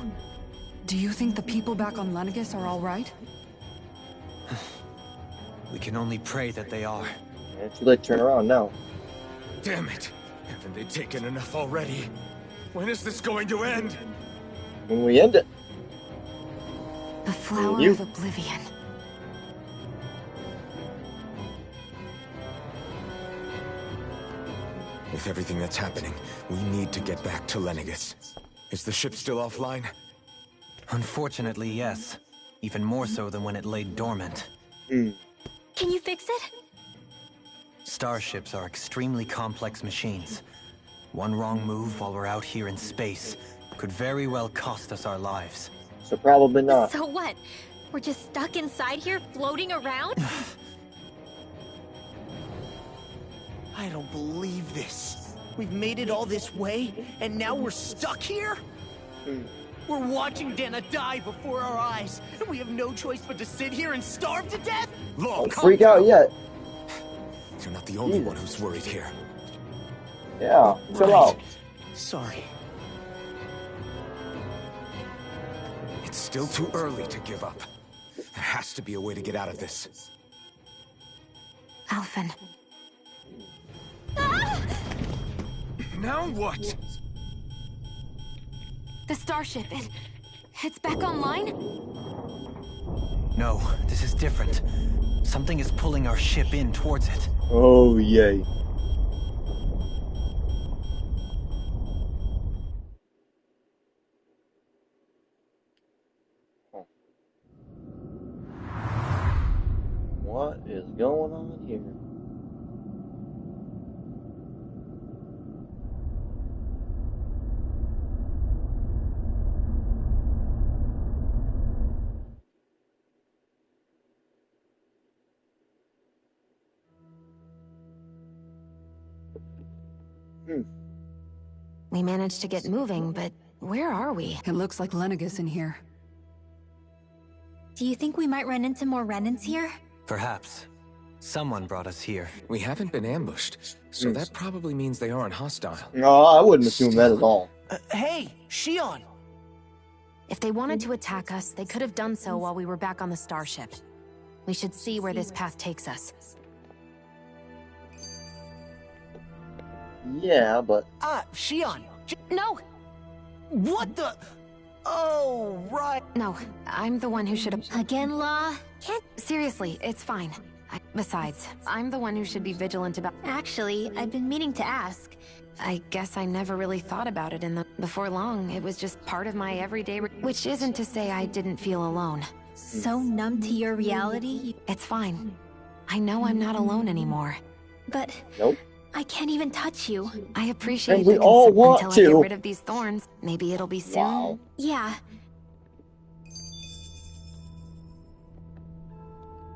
do you think the people back on Lenegis are all right? We can only pray that they are. Too late to turn around now. Damn it! Haven't they taken enough already? When is this going to end? When we end it. The flower You. of oblivion. With everything that's happening, we need to get back to Lenegis. Is the ship still offline? Unfortunately, yes. Even more so than when it lay dormant. Can you fix it? Starships are extremely complex machines. One wrong move while we're out here in space could very well cost us our lives. So probably not. So what? We're just stuck inside here, floating around? I don't believe this. We've made it all this way, and now we're stuck here? We're watching Dana die before our eyes, and we have no choice but to sit here and starve to death? Don't freak out yet. You're not the only one who's worried here. Yeah, chill out. Sorry. It's still too early to give up. There has to be a way to get out of this. Alphen. Now what? The starship, it's back online? No, this is different. Something is pulling our ship in towards it. Oh, yay. What is going on here? We managed to get moving, but where are we? It looks like Lenegis in here. Do you think we might run into more Renans here? Perhaps. Someone brought us here. We haven't been ambushed, so that probably means they aren't hostile. No, I wouldn't assume that at all. Hey, Shion! If they wanted to attack us, they could have done so while we were back on the starship. We should see where this path takes us. Yeah, but... Shion! No! What the? Oh, right. No, I'm the one who should have... Again, Law? Can't... Seriously, it's fine. Besides, I'm the one who should be vigilant about... Actually, I've been meaning to ask. I guess I never really thought about it before long. It was just part of my everyday... Which isn't to say I didn't feel alone. So numb to your reality? It's fine. I know I'm not alone anymore. But... Nope. I can't even touch you. I appreciate And we the all concern want until I to. get rid of these thorns. Maybe it'll be soon. Wow. Yeah.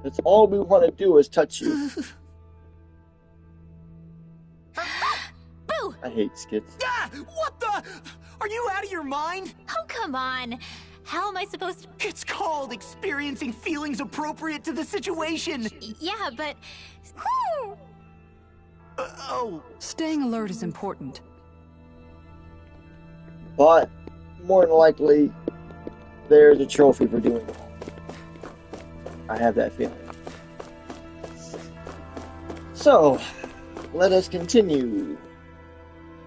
That's all we want to do is touch you. Boo! I hate skits. Ah, what the? Are you out of your mind? Oh, come on. How am I supposed to... It's called experiencing feelings appropriate to the situation. Yeah, but... Oh. Staying alert is important. But, more than likely, there's a trophy for doing it. I have that feeling. So, let us continue.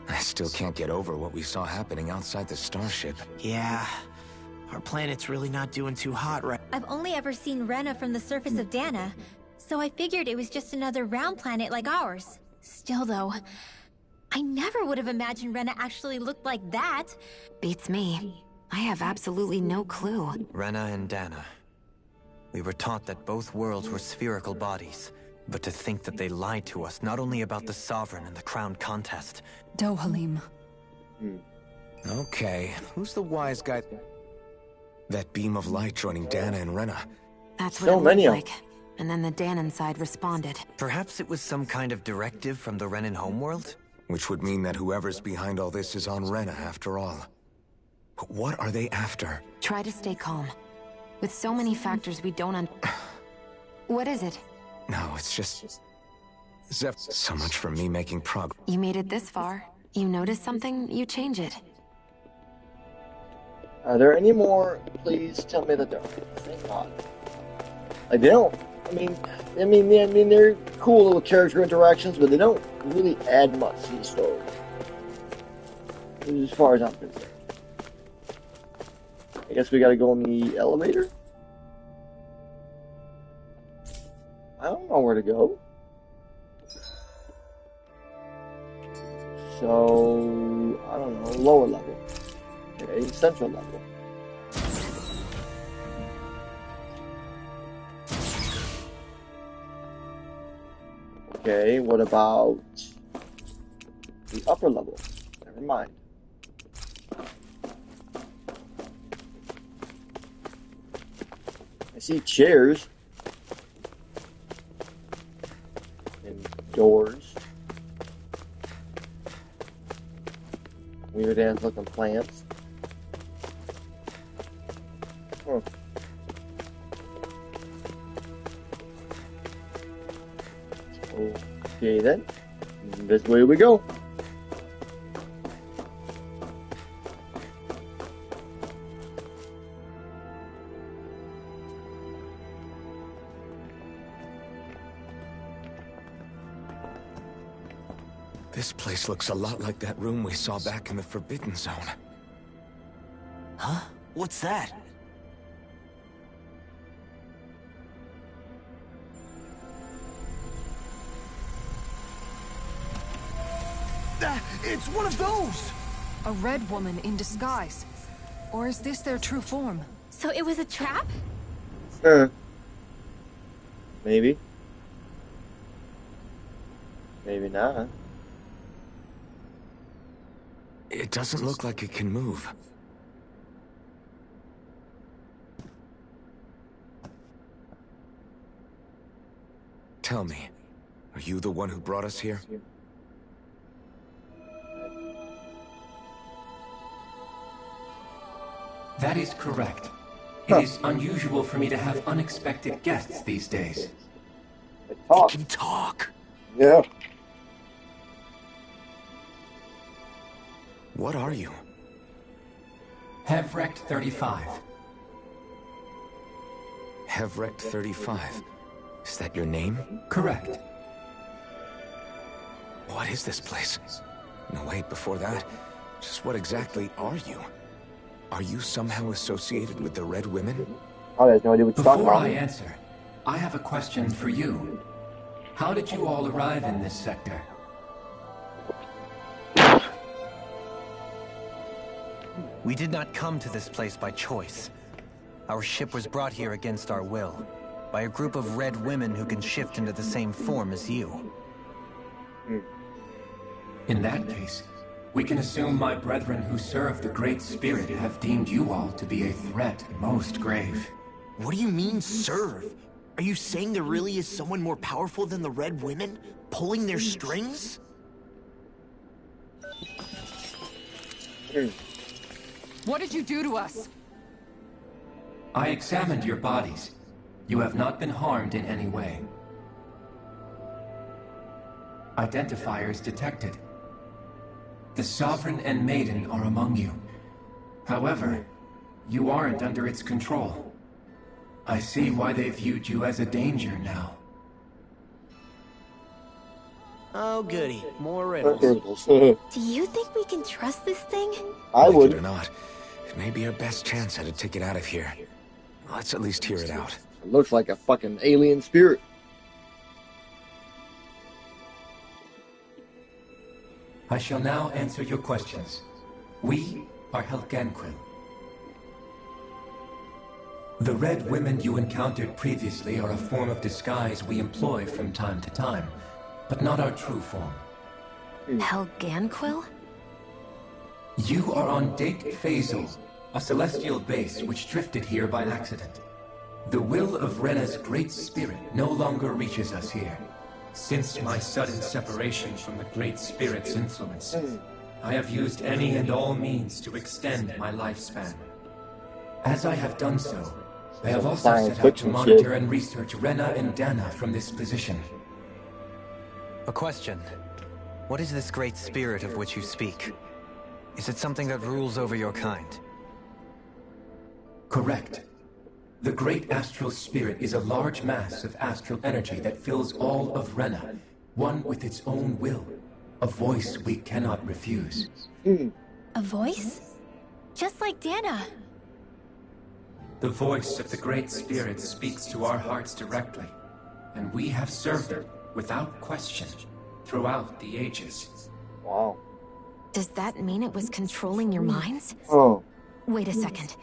I still can't get over what we saw happening outside the starship. Yeah. Our planet's really not doing too hot right... I've only ever seen Rena from the surface of Dana, so I figured it was just another round planet like ours. Still, though, I never would have imagined Rena actually looked like that. Beats me. I have absolutely no clue. Rena and Dana. We were taught that both worlds were spherical bodies. But to think that they lied to us, not only about the Sovereign and the Crown contest. Dohalim. Okay, who's the wise guy? That beam of light joining Dana and Rena. That's what it looked like. And then the Danon side responded. Perhaps it was some kind of directive from the Renan homeworld? Which would mean that whoever's behind all this is on Rena after all. But what are they after? Try to stay calm. With so many factors we don't What is it? No, it's just... Zeph, so much for me making progress. You made it this far. You notice something, you change it. Are there any more? Please tell me that there are. Thank God. Like, they don't... I mean, they're cool little character interactions, but they don't really add much to the story. As far as I'm concerned. I guess we gotta go in the elevator? I don't know where to go. So, I don't know, lower level. Okay, central level. Okay, what about the upper level? Never mind. I see chairs. And doors. Weird ass looking plants. Huh. Okay then, this way we go. This place looks a lot like that room we saw back in the Forbidden Zone. Huh? What's that? It's one of those! A red woman in disguise. Or is this their true form? So it was a trap? Maybe. Maybe not. It doesn't look like it can move. Tell me, are you the one who brought us here? That is correct. It is unusual for me to have unexpected guests these days. It can talk. Yeah. What are you? Hevrect 35. Hevrect 35. Is that your name? Correct. What is this place? No, wait, before that, Just what exactly are you? Are you somehow associated with the Red Women? Oh, there's no idea what you're talking Before about. I answer, I have a question for you. How did you all arrive in this sector? We did not come to this place by choice. Our ship was brought here against our will, by a group of red women who can shift into the same form as you. In that case, we can assume my brethren who serve the Great Spirit have deemed you all to be a threat most grave. What do you mean, serve? Are you saying there really is someone more powerful than the Red Women, pulling their strings? What did you do to us? I examined your bodies. You have not been harmed in any way. Identifiers detected. The Sovereign and Maiden are among you. However, you aren't under its control. I see why they viewed you as a danger now. Oh, goody. More riddles. Do you think we can trust this thing? I would. Like it or not, it may be our best chance at a ticket out of here. Let's at least hear it out. It looks like a fucking alien spirit. I shall now answer your questions. We are Helganquil. The Red Women you encountered previously are a form of disguise we employ from time to time, but not our true form. Helganquil? You are on Dake Phasal, a celestial base which drifted here by accident. The will of Rena's Great Spirit no longer reaches us here. Since my sudden separation from the Great Spirit's influence, I have used any and all means to extend my lifespan. As I have done so, I have also set out to monitor and research Rena and Dana from this position. A question. What is this great spirit of which you speak? Is it something that rules over your kind? Correct. The Great Astral Spirit is a large mass of astral energy that fills all of Rena, one with its own will, a voice we cannot refuse. A voice? Just like Dana. The voice of the Great Spirit speaks to our hearts directly, and we have served it without question throughout the ages. Wow. Does that mean it was controlling your minds? Oh. Wait a second.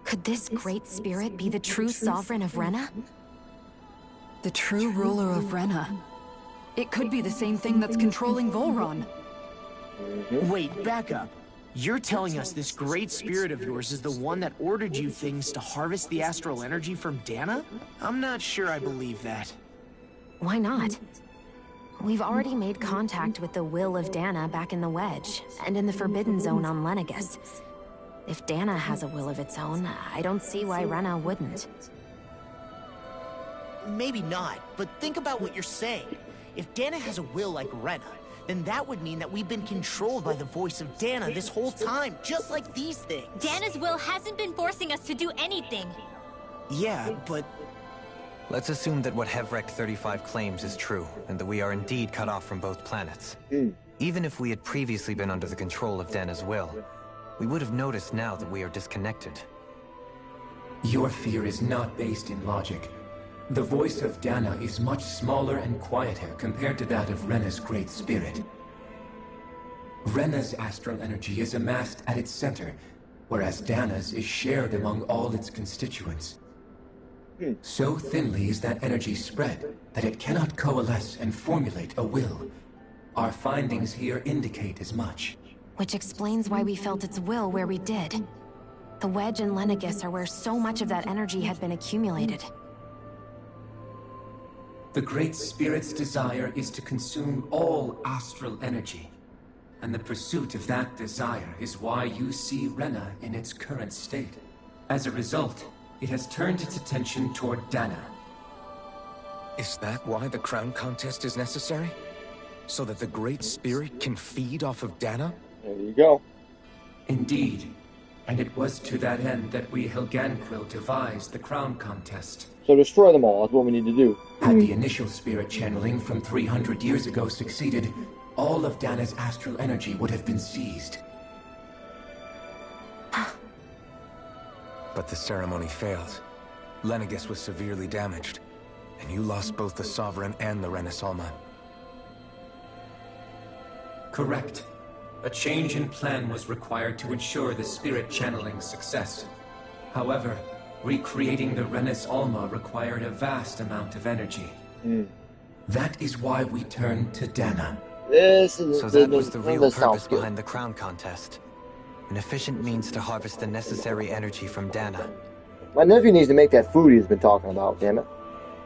Could this great spirit be the true sovereign of Rena? The true ruler of Rena. It could be the same thing that's controlling Volron. Wait, back up. You're telling us this great spirit of yours is the one that ordered you things to harvest the astral energy from Dana? I'm not sure I believe that. Why not? We've already made contact with the will of Dana back in the Wedge, and in the Forbidden Zone on Lenegus. If Dana has a will of its own, I don't see why Rena wouldn't. Maybe not, but think about what you're saying. If Dana has a will like Rena, then that would mean that we've been controlled by the voice of Dana this whole time, just like these things. Dana's will hasn't been forcing us to do anything. Yeah, but... Let's assume that what Hevrek 35 claims is true, and that we are indeed cut off from both planets. Even if we had previously been under the control of Dana's will, we would have noticed now that we are disconnected. Your fear is not based in logic. The voice of Dana is much smaller and quieter compared to that of Rena's Great Spirit. Rena's astral energy is amassed at its center, whereas Dana's is shared among all its constituents. So thinly is that energy spread that it cannot coalesce and formulate a will. Our findings here indicate as much. Which explains why we felt its will where we did. The Wedge and Lenegus are where so much of that energy had been accumulated. The Great Spirit's desire is to consume all astral energy. And the pursuit of that desire is why you see Rena in its current state. As a result, it has turned its attention toward Dana. Is that why the crown contest is necessary? So that the Great Spirit can feed off of Dana? There you go. Indeed. And it was to that end that we Helganquil devised the crown contest. So destroy them all, that's what we need to do. Had the initial spirit channeling from 300 years ago succeeded, all of Dana's astral energy would have been seized. But the ceremony failed. Lenegis was severely damaged, and you lost both the Sovereign and the Renis Alma. Correct. A change in plan was required to ensure the spirit channeling's success. However, recreating the Renis Alma required a vast amount of energy. That is why we turned to Dana. So that was the real purpose behind the crown contest. An efficient means to harvest the necessary energy from Dana. My nephew needs to make that food he's been talking about, damn it.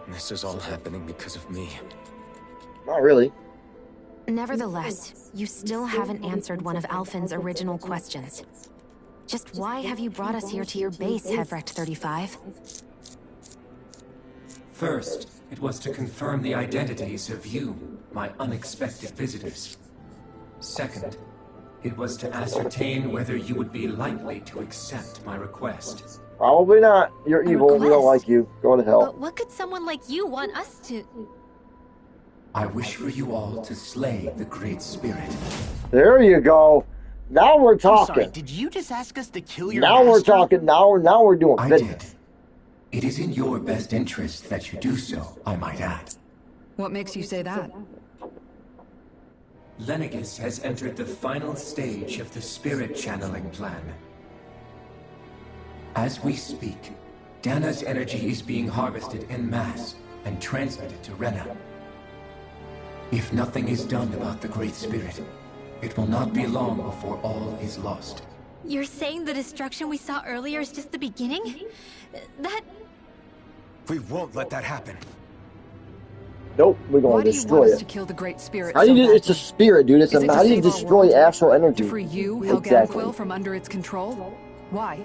This is all happening because of me. Not really. Nevertheless, you still haven't answered one of Alphen's original questions. Just why have you brought us here to your base, Hevrecht 35? First, it was to confirm the identities of you, my unexpected visitors. Second, it was to ascertain whether you would be likely to accept my request. Probably not. You're evil. We don't like you. Go to hell. But what could someone like you want us to... I wish for you all to slay the Great Spirit. There you go. Now we're talking. I'm sorry, did you just ask us to kill your Now master? we're talking. Now we're doing business. It is in your best interest that you do so, I might add. What makes you say that? Lenegis has entered the final stage of the spirit channeling plan. As we speak, Dana's energy is being harvested en masse and transmitted to Rena. If nothing is done about the Great Spirit, it will not be long before all is lost. You're saying the destruction we saw earlier is just the beginning? That... We won't let that happen. Nope, we're going to destroy Why do you want us it. to kill the Great Spirit How do you so it's a spirit, dude. It's Is a, it to how do you save our destroy world? astral energy? To free you, Helgan Exactly. Quill, from under its control? Why?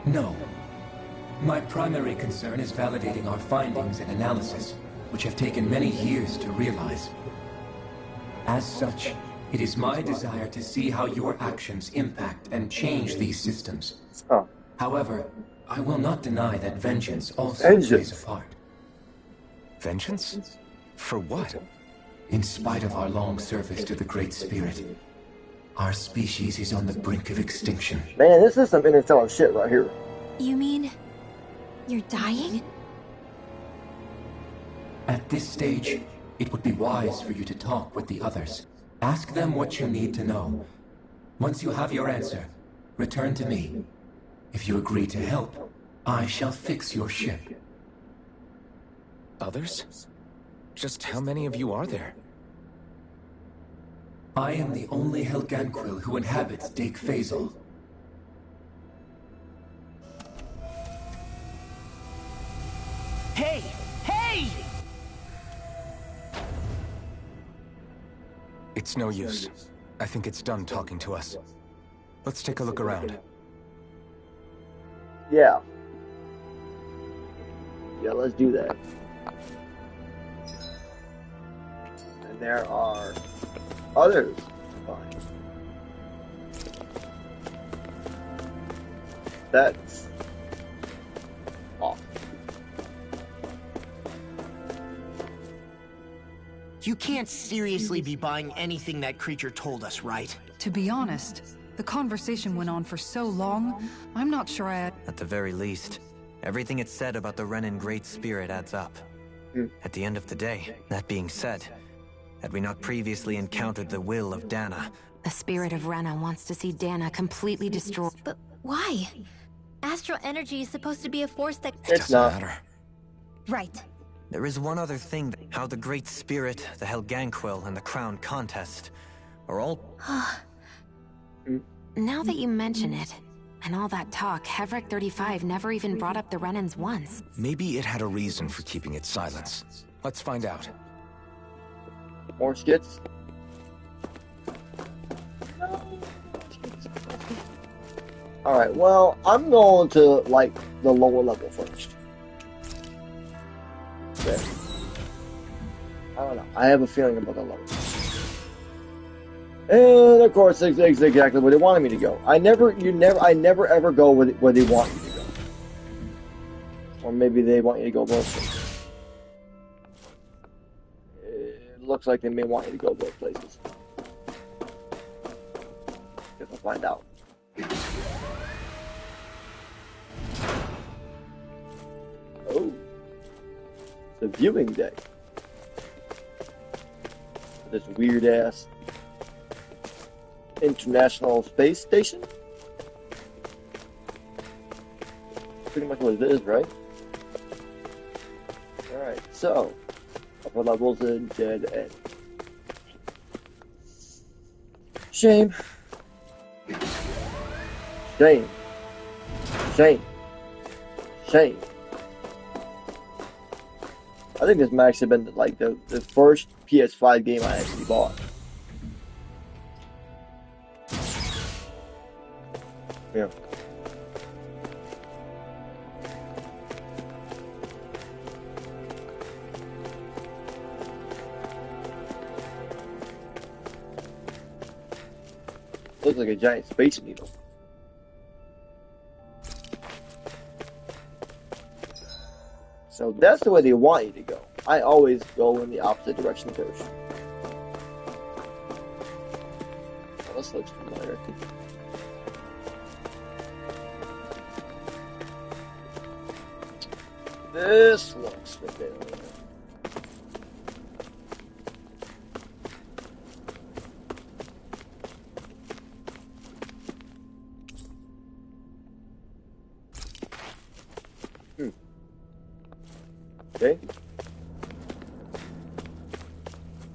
No. My primary concern is validating our findings and analysis, which have taken many years to realize. As such, it is my desire to see how your actions impact and change these systems. However, I will not deny that vengeance also plays a part. Vengeance? For what? In spite of our long service to the Great Spirit, our species is on the brink of extinction. Man, this is some interstellar shit right here. You mean... you're dying? At this stage, it would be wise for you to talk with the others. Ask them what you need to know. Once you have your answer, return to me. If you agree to help, I shall fix your ship. Others? Just how many of you are there? I am the only Helgan Quill who inhabits Dake Faisal. Hey! Hey! It's no use. I think it's done talking to us. Let's take a look around. Yeah. Yeah, let's do that. And there are others. Fine. That's off. You can't seriously be buying anything that creature told us, right? To be honest, the conversation went on for so long, I'm not sure I... At the very least, everything it said about the Renin Great Spirit adds up. At the end of the day, that being said, had we not previously encountered the will of Dana... The spirit of Rena wants to see Dana completely destroyed. But why? Astral energy is supposed to be a force that... It's not. Right. There is one other thing, how the Great Spirit, the Helganquil, and the Crown Contest are all... Now that you mention it, and all that talk, Hevrecht 35 never even brought up the Renins once. Maybe it had a reason for keeping its silence. Let's find out. More skits? Alright, well, I'm going to, like, the lower level first. Okay. I don't know. I have a feeling about the lower. And of course, it's exactly where they wanted me to go. I never ever go where they want you to go. Or maybe they want you to go both places. It looks like they may want you to go both places. Guess I'll find out. the viewing deck. This weird ass International Space Station. Pretty much what it is, right? Alright, so upper levels in dead end. Shame. Shame. Shame. Shame. I think this might actually been like the first PS5 game I actually bought. Yeah. Looks like a giant space needle. So that's the way they want you to go. I always go in the opposite direction first. Oh, this looks familiar. This looks familiar. Okay.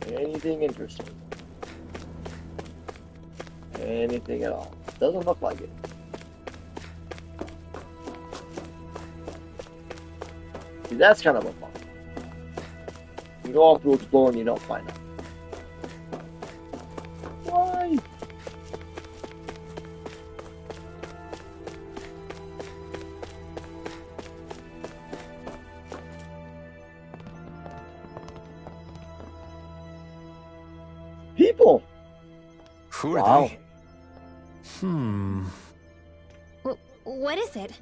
Anything interesting? Anything at all? Doesn't look like it. See, that's kind of a fun. You go off to explore and you don't find out. Why? People. Who are they? What is it?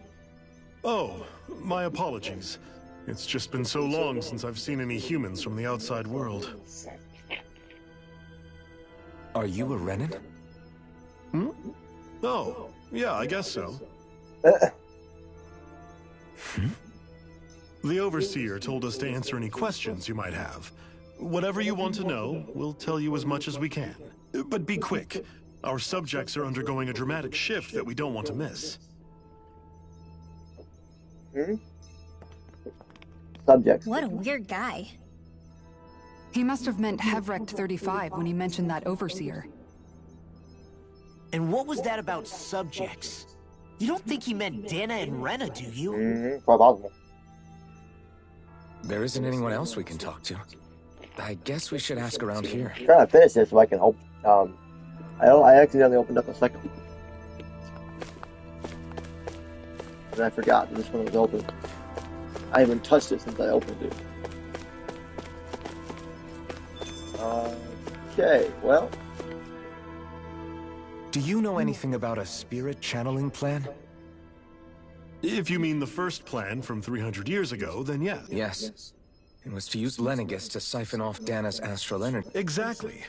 Oh, my apologies. It's just been so long since I've seen any humans from the outside world. Are you a Renan? Hmm? Oh, yeah, I guess so. The Overseer told us to answer any questions you might have. Whatever you want to know, we'll tell you as much as we can. But be quick. Our subjects are undergoing a dramatic shift that we don't want to miss. Subjects. What a weird guy. He must have meant Hevrecht 35 when he mentioned that Overseer. And what was that about subjects? You don't think he meant Dana and Rena, do you? Quite possible. There isn't anyone else we can talk to. I guess we should ask around here. I'm trying to finish this so I can help. I accidentally opened up a second. And I forgot that this one was open. I haven't touched it since I opened it. Okay, well. Do you know anything about a spirit channeling plan? If you mean the first plan from 300 years ago, then yes. Yes. It was to use Lenegis to siphon off Dana's astral energy. Exactly.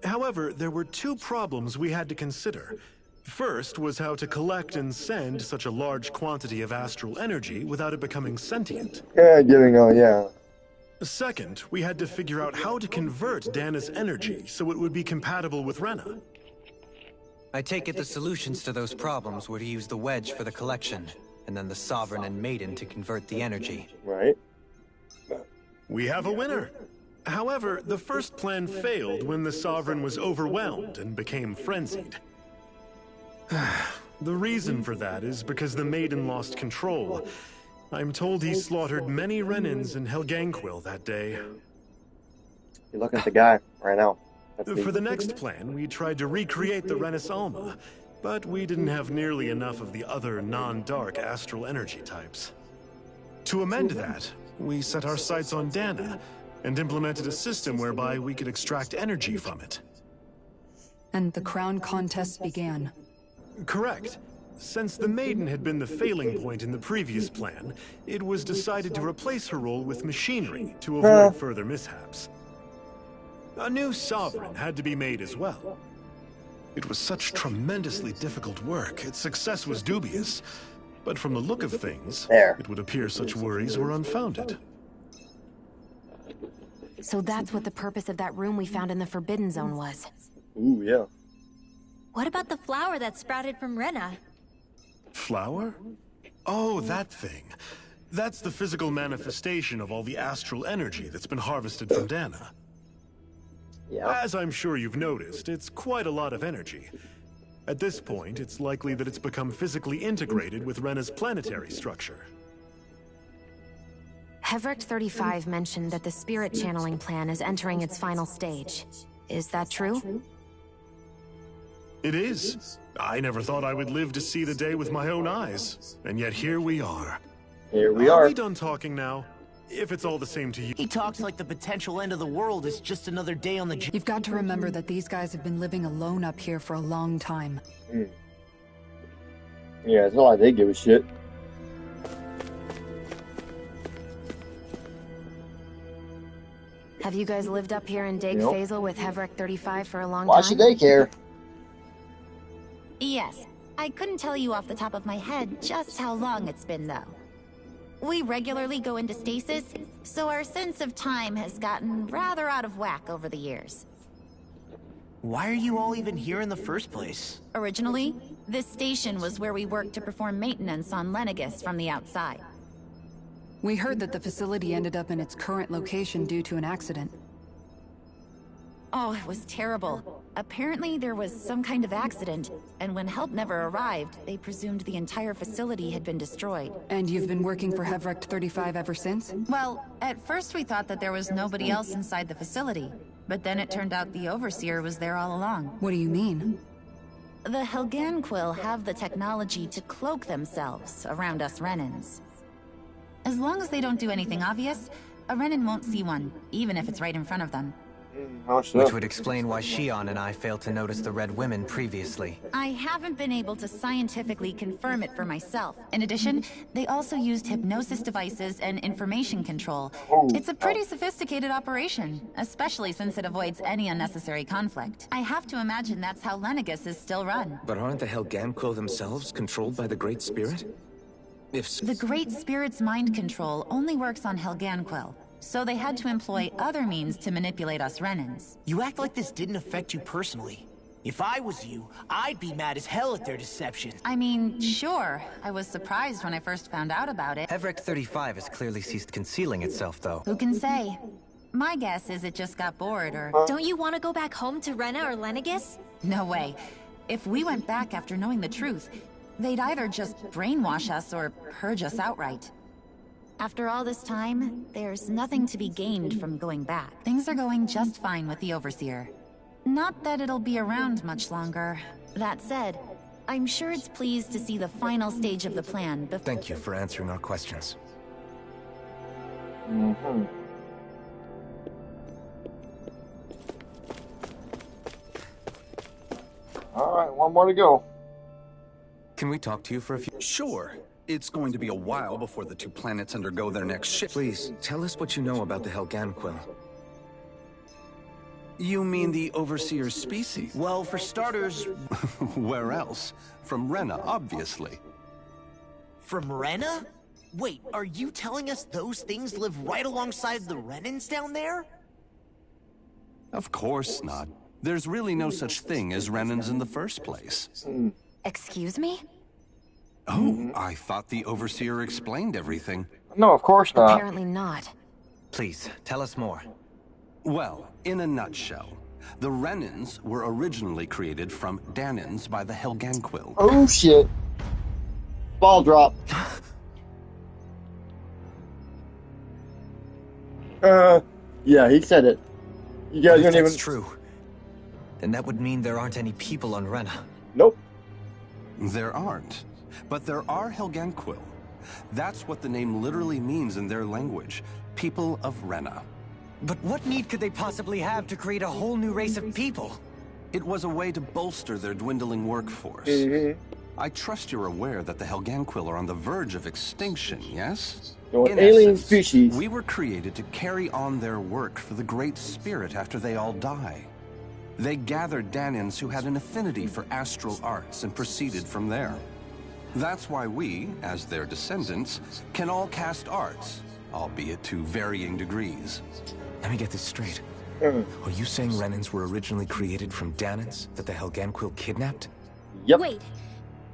However, there were two problems we had to consider. First was how to collect and send such a large quantity of astral energy without it becoming sentient. Yeah, yeah. Second, we had to figure out how to convert Dana's energy so it would be compatible with Rena. I take it the solutions to those problems were to use the wedge for the collection, and then the Sovereign and Maiden to convert the energy. Right. We have a winner. However, the first plan failed when the Sovereign was overwhelmed and became frenzied. The reason for that is because the Maiden lost control. I'm told he slaughtered many Renans in Helganquil that day. You're looking at the guy right now. For the next plan, we tried to recreate the Renis Alma, but we didn't have nearly enough of the other non-dark astral energy types. To amend that, we set our sights on Dana, and implemented a system whereby we could extract energy from it. And the crown contest began. Correct. Since the Maiden had been the failing point in the previous plan, it was decided to replace her role with machinery to avoid further mishaps. A new Sovereign had to be made as well. It was such tremendously difficult work, its success was dubious. But from the look of things, it would appear such worries were unfounded. So that's what the purpose of that room we found in the Forbidden Zone was. Ooh, yeah. What about the flower that sprouted from Rena? Flower? Oh, that thing. That's the physical manifestation of all the astral energy that's been harvested from Dana. Yeah. As I'm sure you've noticed, it's quite a lot of energy. At this point, it's likely that it's become physically integrated with Rena's planetary structure. Hevrecht 35 mentioned that the spirit channeling plan is entering its final stage. Is that true? It is. I never thought I would live to see the day with my own eyes. And yet here we are. Here we are. Are we done talking now? If it's all the same to you. He talks like the potential end of the world is just another day on the job. You've got to remember that these guys have been living alone up here for a long time. Yeah, it's not like they give a shit. Have you guys lived up here in Dake Nope. Faisal with Hevrecht 35 for a long Why time? should they care? Yes. I couldn't tell you off the top of my head just how long it's been, though. We regularly go into stasis, so our sense of time has gotten rather out of whack over the years. Why are you all even here in the first place? Originally, this station was where we worked to perform maintenance on Lenegis from the outside. We heard that the facility ended up in its current location due to an accident. Oh, it was terrible. Apparently there was some kind of accident, and when help never arrived, they presumed the entire facility had been destroyed. And you've been working for Hevrecht 35 ever since? Well, at first we thought that there was nobody else inside the facility, but then it turned out the Overseer was there all along. What do you mean? The Helganquil have the technology to cloak themselves around us Renans. As long as they don't do anything obvious, a Renan won't see one, even if it's right in front of them. Which would explain why Shion and I failed to notice the Red Women previously. I haven't been able to scientifically confirm it for myself. In addition, they also used hypnosis devices and information control. It's a pretty sophisticated operation, especially since it avoids any unnecessary conflict. I have to imagine that's how Lenegis is still run. But aren't the Helganquil themselves controlled by the Great Spirit? The Great Spirit's mind control only works on Helganquil, so they had to employ other means to manipulate us Renans. You act like this didn't affect you personally. If I was you, I'd be mad as hell at their deception. I mean, sure. I was surprised when I first found out about it. Hevrecht 35 has clearly ceased concealing itself, though. Who can say? My guess is it just got bored, or... Don't you want to go back home to Rena or Lenegis? No way. If we went back after knowing the truth, they'd either just brainwash us or purge us outright. After all this time, there's nothing to be gained from going back. Things are going just fine with the Overseer. Not that it'll be around much longer. That said, I'm sure it's pleased to see the final stage of the plan before... Thank you for answering our questions. Alright, one more to go. Can we talk to you for a few... Sure. It's going to be a while before the two planets undergo their next shift. Please, tell us what you know about the Helganquil. You mean the Overseer's species? Well, for starters... Where else? From Rena, obviously. From Rena? Wait, are you telling us those things live right alongside the Renans down there? Of course not. There's really no such thing as Renans in the first place. Excuse me? Oh, I thought the Overseer explained everything. No, of course not. Apparently not. Please, tell us more. Well, in a nutshell, the Renans were originally created from Danans by the Helganquil. Oh shit. Ball drop. Yeah, he said it. You guys If don't even... that's true, then that would mean there aren't any people on Rena. Nope. There aren't. But there are Helganquil. That's what the name literally means in their language. People of Rena. But what need could they possibly have to create a whole new race of people? It was a way to bolster their dwindling workforce. I trust you're aware that the Helganquil are on the verge of extinction, yes? An alien species. We were created to carry on their work for the Great Spirit after they all die. They gathered Danans who had an affinity for astral arts and proceeded from there. That's why we, as their descendants, can all cast arts, albeit to varying degrees. Let me get this straight. Are you saying Renans were originally created from Danans that the Helganquil kidnapped? Yep. Wait,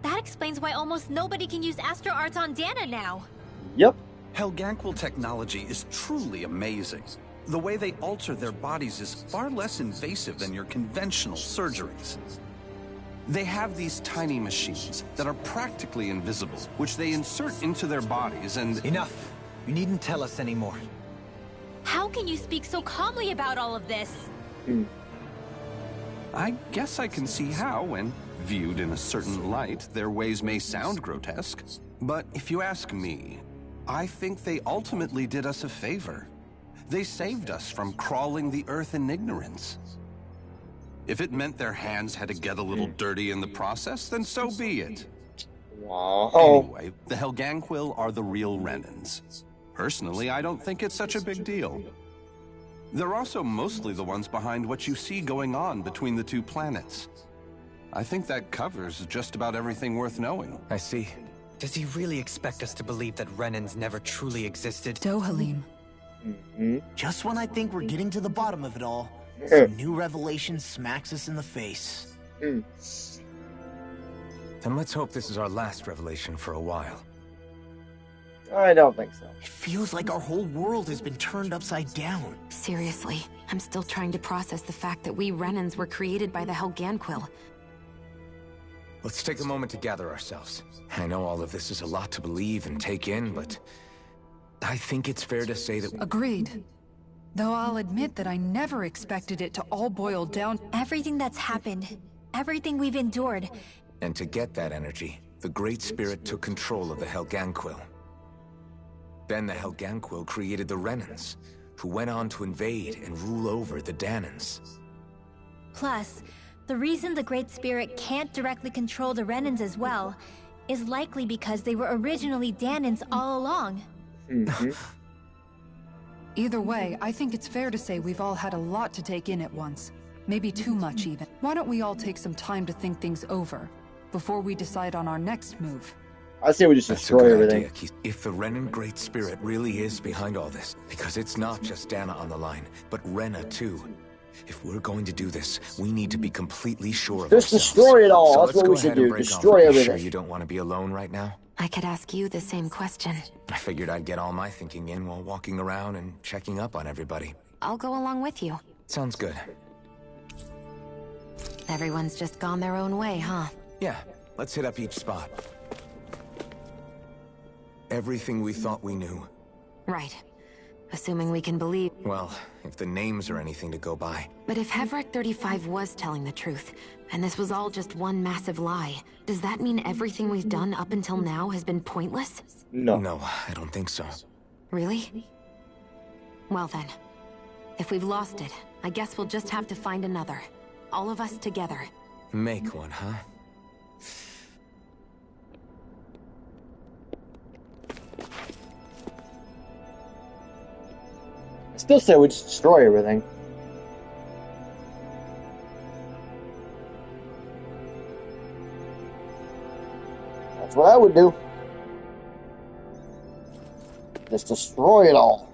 that explains why almost nobody can use Astro Arts on Dana now. Yep. Helganquil technology is truly amazing. The way they alter their bodies is far less invasive than your conventional surgeries. They have these tiny machines that are practically invisible, which they insert into their bodies and... Enough! You needn't tell us anymore. How can you speak so calmly about all of this? I guess I can see how, when viewed in a certain light, their ways may sound grotesque. But if you ask me, I think they ultimately did us a favor. They saved us from crawling the earth in ignorance. If it meant their hands had to get a little dirty in the process, then so be it. Wow. Anyway, the Helganquil are the real Renans. Personally, I don't think it's such a big deal. They're also mostly the ones behind what you see going on between the two planets. I think that covers just about everything worth knowing. I see. Does he really expect us to believe that Renans never truly existed? Dohalim. Just when I think we're getting to the bottom of it all, some new revelation smacks us in the face. Then let's hope this is our last revelation for a while. I don't think so. It feels like our whole world has been turned upside down. Seriously, I'm still trying to process the fact that we Renans were created by the Helganquil. Let's take a moment to gather ourselves. I know all of this is a lot to believe and take in, but I think it's fair to say that... Agreed. Though I'll admit that I never expected it to all boil down... Everything that's happened, everything we've endured. And to get that energy, the Great Spirit took control of the Helganquil. Then the Helganquil created the Renans, who went on to invade and rule over the Danans. Plus, the reason the Great Spirit can't directly control the Renans as well is likely because they were originally Danans all along. Either way, I think it's fair to say we've all had a lot to take in at once. Maybe too much, even. Why don't we all take some time to think things over, before we decide on our next move? I say we just destroy everything. Idea. If the Renan Great Spirit really is behind all this, because it's not just Dana on the line, but Rena too. If we're going to do this, we need to be completely sure of Just ourselves. destroy it all. So That's what we should do. Destroy everything. Sure you don't want to be alone right now? I could ask you the same question. I figured I'd get all my thinking in while walking around and checking up on everybody. I'll go along with you. Sounds good. Everyone's just gone their own way, huh? Yeah, let's hit up each spot. Everything we thought we knew. Right. Assuming we can believe... Well, if the names are anything to go by. But if Hevrek 35 was telling the truth, and this was all just one massive lie, does that mean everything we've done up until now has been pointless? No. No, I don't think so. Really? Well then, if we've lost it, I guess we'll just have to find another. All of us together. Make one, huh? I still say we just destroy everything. That's what I would do. Just destroy it all.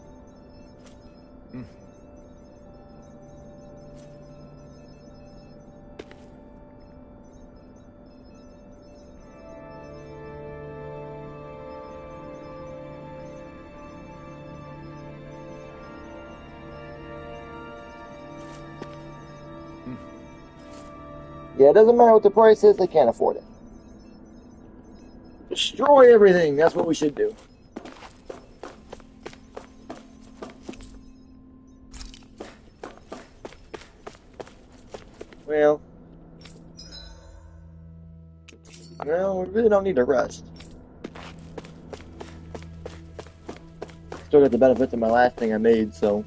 Yeah, it doesn't matter what the price is, they can't afford it. Destroy everything, that's what we should do. Well, we really don't need to rest. Still got the benefits of my last thing I made, so...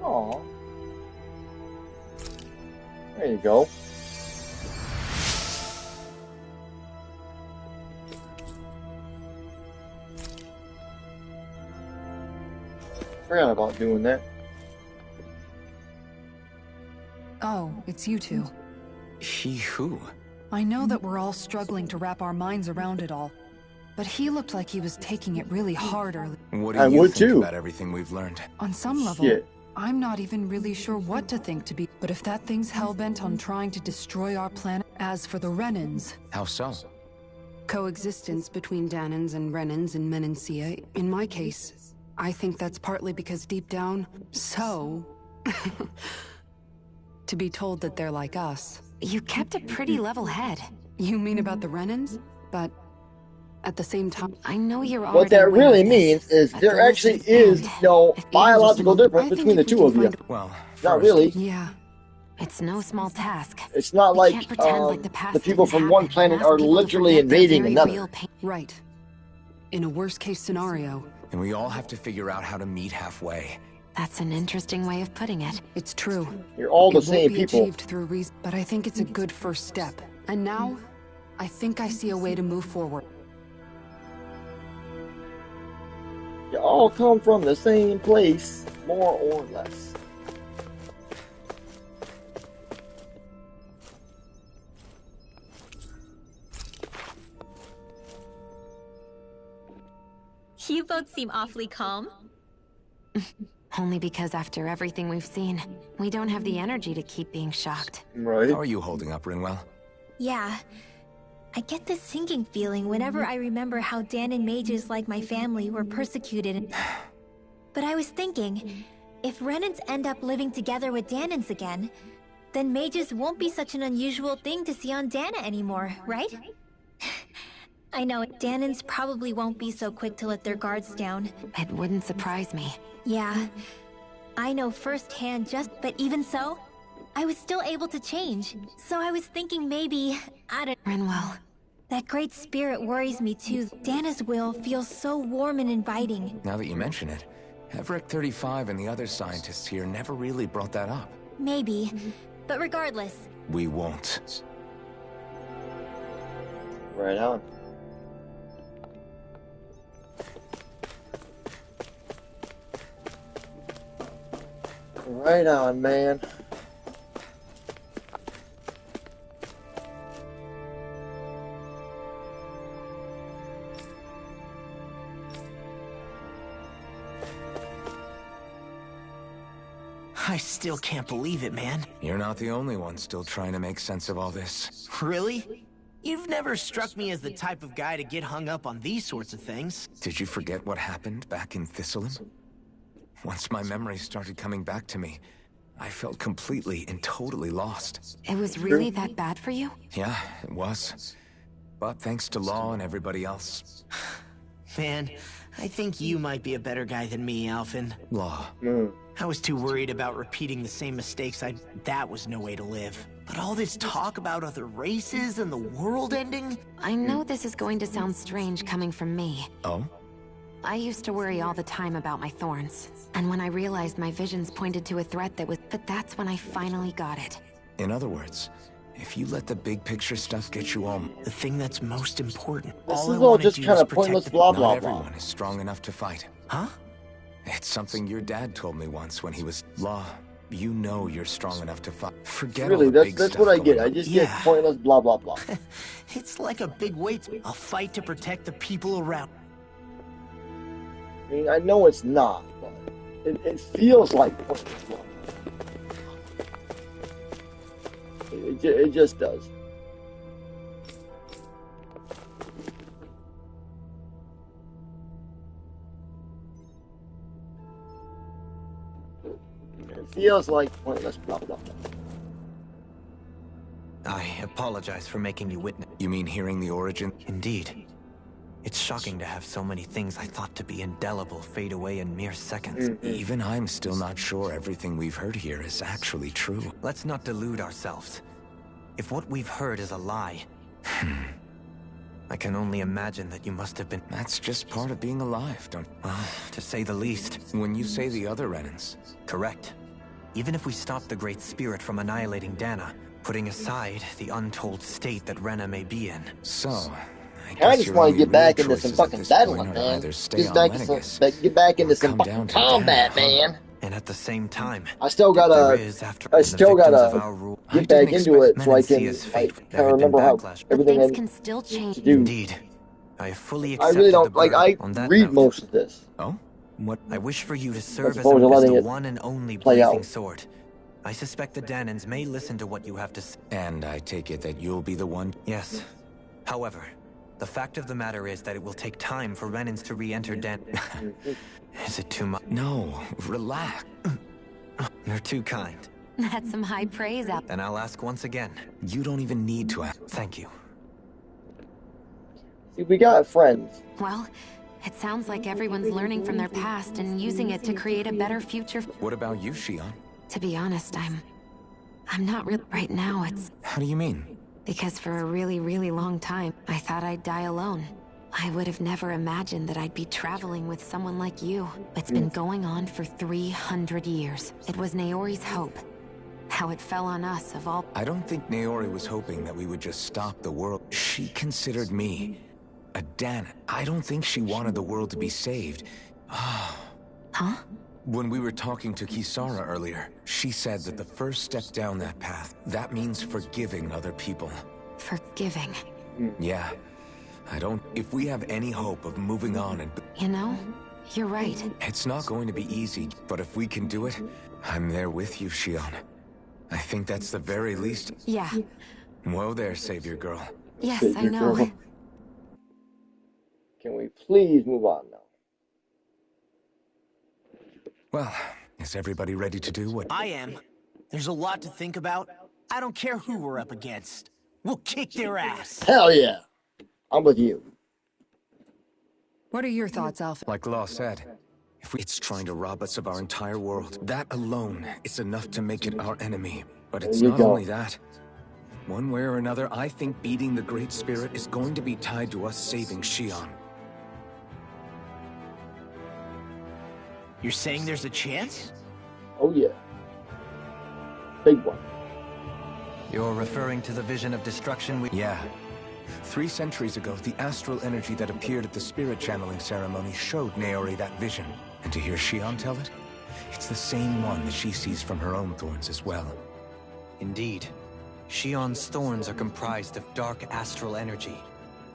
Aww. There you go. Forgot about doing that. Oh, it's you two. He who? I know that we're all struggling to wrap our minds around it all, but he looked like he was taking it really hard early. What do you think about everything we've learned? On some level, I'm not even really sure what to think to be. But if that thing's hellbent on trying to destroy our planet, as for the Renans... How so? Coexistence between Danans and Renans in Menancia. In my case, I think that's partly because deep down, to be told that they're like us. You kept a pretty level head. You mean about the Renans? But at the same time, I know you're already What that really means is there actually is no biological difference between the two of you. Well, not really. Yeah. It's no small task. It's not like the people from one planet are literally invading another. Right. In a worst-case scenario. And we all have to figure out how to meet halfway. That's an interesting way of putting it. It's true. You're all the It same won't be people. achieved through reason, but I think it's a good first step. And now, I think I see a way to move forward. You all come from the same place, more or less. You both seem awfully calm. Only because after everything we've seen, we don't have the energy to keep being shocked. Right. How are you holding up, Rinwell? Yeah. I get this sinking feeling whenever I remember how Danan mages like my family were persecuted. But I was thinking, if Renans end up living together with Danans again, then mages won't be such an unusual thing to see on Dana anymore, right? I know, Danans probably won't be so quick to let their guards down. It wouldn't surprise me. Yeah, I know firsthand but even so, I was still able to change. So I was thinking maybe, Rinwell. That great spirit worries me too. Dana's will feels so warm and inviting. Now that you mention it, Everett 35 and the other scientists here never really brought that up. Maybe, but regardless. We won't. Right on. Right on, man. I still can't believe it, man. You're not the only one still trying to make sense of all this. Really? You've never struck me as the type of guy to get hung up on these sorts of things. Did you forget what happened back in Thistleum? Once my memories started coming back to me, I felt completely and totally lost. It was really that bad for you? Yeah, it was. But thanks to Law and everybody else. Man, I think you might be a better guy than me, Alphen. Law. I was too worried about repeating the same mistakes. That was no way to live. But all this talk about other races and the world ending? I know this is going to sound strange coming from me. Oh? I used to worry all the time about my thorns. And when I realized my visions pointed to a threat but that's when I finally got it. In other words, if you let the big picture stuff get you all... The thing that's most important. This is all just kind of pointless blah blah Not blah. everyone is strong enough to fight. Huh? It's something your dad told me once when he was... Law, you know you're strong enough to fight. Forget Really, all the big that's stuff what I get. going I on. just get pointless blah blah blah. It's like a big weight. I'll fight to protect the people around. I mean, I know it's not, but it feels like pointless blah blah. It just does. It feels like pointless blah blah blah. I apologize for making you witness. You mean hearing the origin? Indeed. It's shocking to have so many things I thought to be indelible fade away in mere seconds. Even I'm still not sure everything we've heard here is actually true. Let's not delude ourselves. If what we've heard is a lie, I can only imagine that you must have been... That's just part of being alive, don't... Well, to say the least. When you say the other Renans... Correct. Even if we stop the Great Spirit from annihilating Dana, putting aside the untold state that Rena may be in. So, I just want to get back into some fucking battling, man. Get back into some fucking combat, man. And at the same time, I still there gotta is, after I the still victims gotta of our rule. get back into it so I can Menancia's fate like, there kind of had been remember how backlash. everything Things I can still change. to do. Indeed. I fully I accepted really the don't like. burden. I On that read note, most of this. Oh? What? I wish for you to As serve as opposed to letting the it one and only play blazing out. sword. I suspect the Danans may listen to what you have to say. And I take it that you'll be the one? Yes. However, the fact of the matter is that it will take time for Renans to re-enter Is it too much? No, relax. You're too kind. That's some high praise out. Then I'll ask once again. You don't even need to ask. Thank you. See, we got friends. Well, it sounds like everyone's learning from their past and using it to create a better future. What about you, Shion? To be honest, I'm not real right now. It's How do you mean? because for a really, really long time, I thought I'd die alone. I would have never imagined that I'd be traveling with someone like you. It's been going on for 300 years. It was Naori's hope. How it fell on us of all... I don't think Naori was hoping that we would just stop the world. She considered me a Danan. I don't think she wanted the world to be saved. Huh? When we were talking to Kisara earlier, she said that the first step down that path, that means forgiving other people. Forgiving. Yeah. I don't... If we have any hope of moving on and... You know, you're right. It's not going to be easy, but if we can do it, I'm there with you, Shion. I think that's the very least. Yeah. Whoa there, Savior Girl. Yes, Savior I know. Girl. Can we please move on now? Well, is everybody ready to do what... I am. There's a lot to think about. I don't care who we're up against. We'll kick their ass. Hell yeah. I'm with you. What are your thoughts, Alpha? Like Law said, it's trying to rob us of our entire world. That alone is enough to make it our enemy. But it's There you not go. only that. One way or another, I think beating the Great Spirit is going to be tied to us saving Shion. You're saying there's a chance? Oh yeah. Big one. You're referring to the vision of destruction we... Yeah. 3 centuries ago, the astral energy that appeared at the spirit channeling ceremony showed Naori that vision. And to hear Shion tell it, it's the same one that she sees from her own thorns as well. Indeed. Shion's thorns are comprised of dark astral energy.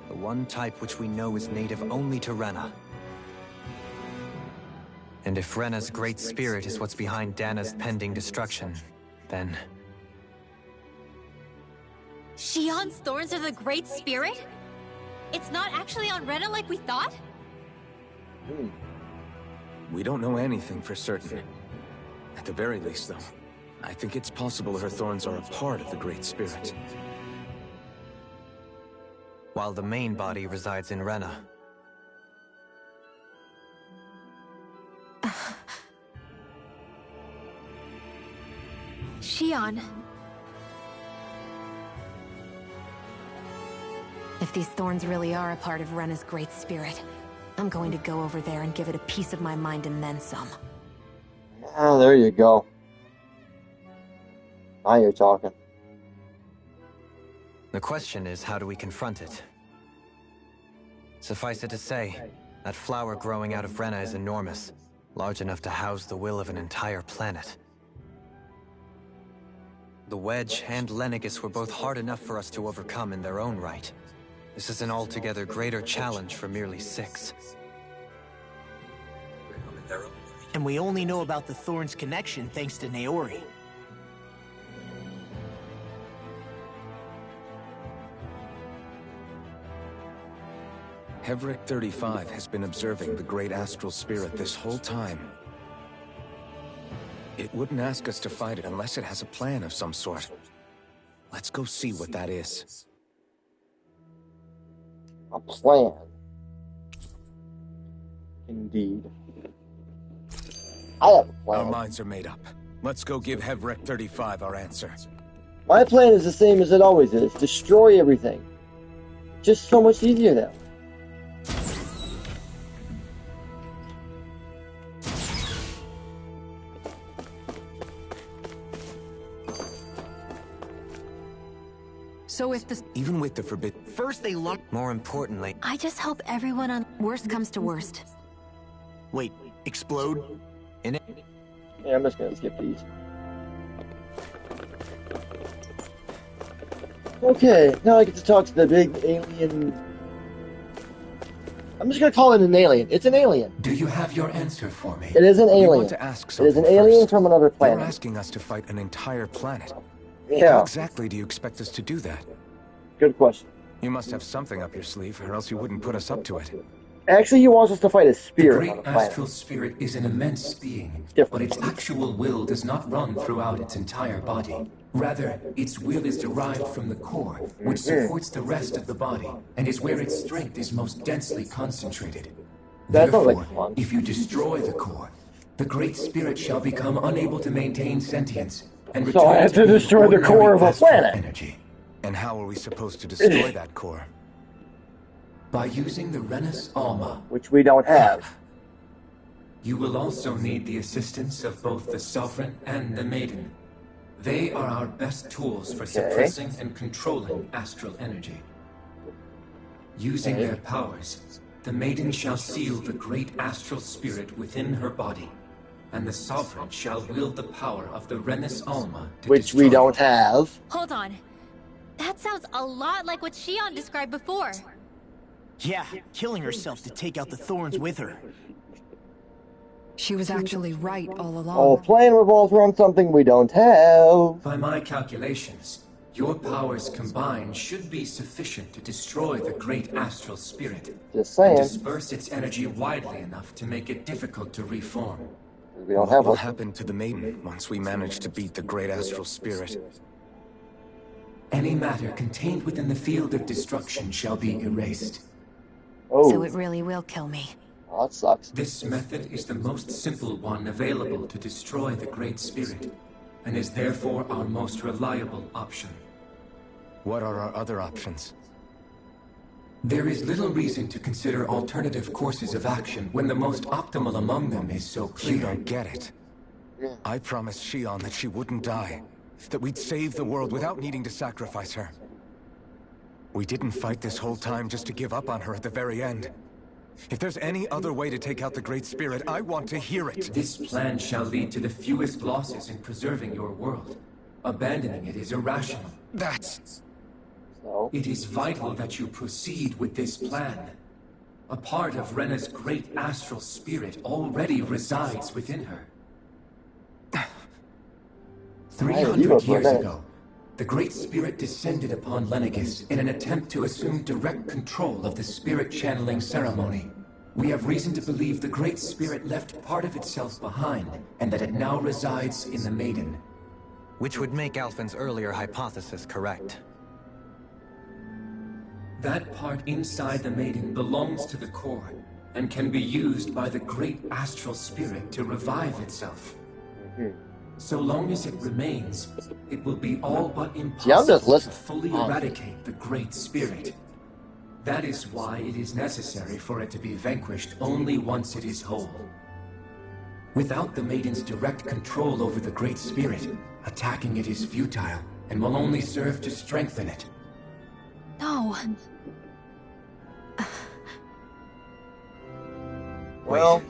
The one type which we know is native only to Rena. And if Rena's great spirit is what's behind Dana's pending destruction, then... Shion's thorns are the Great Spirit? It's not actually on Rena like we thought? We don't know anything for certain. At the very least, though, I think it's possible her thorns are a part of the Great Spirit. While the main body resides in Rena. Shion. If these thorns really are a part of Rena's great spirit, I'm going to go over there and give it a piece of my mind and then some. Ah, there you go. Now you're talking. The question is, how do we confront it? Suffice it to say, that flower growing out of Rena is enormous, large enough to house the will of an entire planet. The Wedge and Lenegis were both hard enough for us to overcome in their own right. This is an altogether greater challenge for merely 6. And we only know about the Thorns connection thanks to Naori. Hevric 35 has been observing the Great Astral Spirit this whole time. It wouldn't ask us to fight it unless it has a plan of some sort. Let's go see what that is. A plan. Indeed. I have a plan. Our minds are made up. Let's go give Hevric 35 our answer. My plan is the same as it always is. Destroy everything. Just so much easier that way. So if the... Even with the forbidden... First they lump... More importantly... I just hope everyone on... Worst comes to worst. Wait, explode? In it? Yeah, I'm just gonna skip these. Okay, now I get to talk to the big alien. I'm just gonna call it an alien. It's an alien. Do you have your answer for me? It is an alien. We want to ask it is an something alien first. from another planet. You're asking us to fight an entire planet. Yeah. How exactly do you expect us to do that? Good question. You must have something up your sleeve, or else you wouldn't put us up to it. Actually, he wants us to fight a The spirit great on a planet. astral spirit is an immense being, Different. but its actual will does not run throughout its entire body. Rather, its will is derived from the core, which supports the rest of the body, and is where its strength is most densely concentrated. That sounds Therefore, like fun. if you destroy the core, the great spirit shall become unable to maintain sentience, and So I return have to being destroy the ordinary core of a astral planet. energy. And how are we supposed to destroy that core? By using the Renus Alma. Which we don't have. You will also need the assistance of both the Sovereign and the Maiden. They are our best tools for suppressing and controlling astral energy. Using their powers, the Maiden shall seal the great astral spirit within her body, and the Sovereign shall wield the power of the Renus Alma to Which we don't have. Hold on. That sounds a lot like what Shion described before. Yeah, killing herself to take out the thorns with her. She was actually right all along. All plan revolves around something we don't have. By my calculations, your powers combined should be sufficient to destroy the great astral spirit. Just and saying. disperse its energy widely enough to make it difficult to reform. We don't have What will one. happen to the Maiden once we manage to beat the great astral spirit? Any matter contained within the field of destruction shall be erased. Oh. So it really will kill me. Oh, that sucks. This method is the most simple one available to destroy the Great Spirit, and is therefore our most reliable option. What are our other options? There is little reason to consider alternative courses of action when the most optimal among them is so clear. You don't get it. I promised Shion that she wouldn't die, that we'd save the world without needing to sacrifice her. We didn't fight this whole time just to give up on her at the very end. If there's any other way to take out the Great Spirit, I want to hear it. This plan shall lead to the fewest losses in preserving your world. Abandoning it is irrational. That's... So? It is vital that you proceed with this plan. A part of Rena's great astral spirit already resides within her. 300 years ago, the Great Spirit descended upon Lenegis in an attempt to assume direct control of the spirit channeling ceremony. We have reason to believe the Great Spirit left part of itself behind, and that it now resides in the Maiden. Which would make Alphen's earlier hypothesis correct. That part inside the Maiden belongs to the core, and can be used by the great astral spirit to revive itself. So long as it remains, it will be all but impossible to fully eradicate the Great Spirit. That is why it is necessary for it to be vanquished only once it is whole. Without the Maiden's direct control over the Great Spirit, attacking it is futile, and will only serve to strengthen it. No. Well...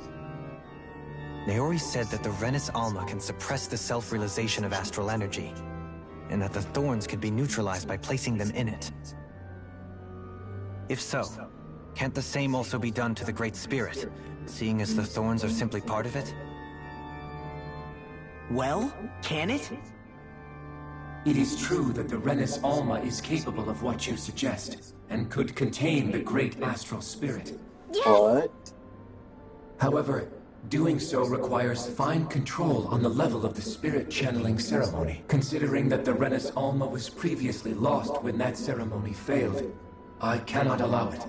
Naori said that the Renus Alma can suppress the self-realization of astral energy, and that the thorns could be neutralized by placing them in it. If so, can't the same also be done to the Great Spirit, seeing as the thorns are simply part of it? Well, can it? It is true that the Renus Alma is capable of what you suggest, and could contain the great astral spirit. What? However, doing so requires fine control on the level of the spirit channeling ceremony, considering that the Renus Alma was previously lost when that ceremony failed. I cannot allow it.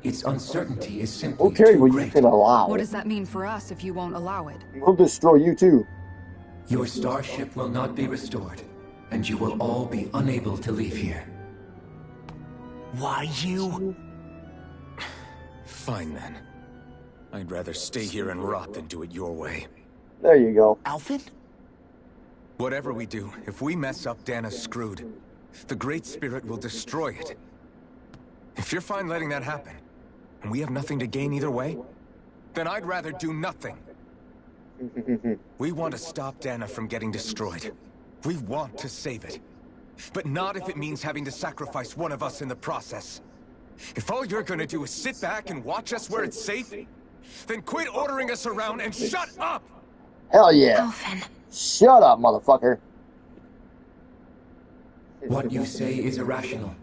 Its uncertainty is simply Okay, too well great. you can allow What it. does that mean for us if you won't allow it? We'll destroy you too. Your starship will not be restored, and you will all be unable to leave here. Why you? Fine then. I'd rather stay here and rot than do it your way. There you go. Alphen? Whatever we do, if we mess up, Dana's screwed. The Great Spirit will destroy it. If you're fine letting that happen, and we have nothing to gain either way, then I'd rather do nothing. We want to stop Dana from getting destroyed. We want to save it. But not if it means having to sacrifice one of us in the process. If all you're gonna do is sit back and watch us where it's safe, then quit ordering us around and shut up! Hell yeah. Alphen. Shut up, motherfucker. What you say is irrational.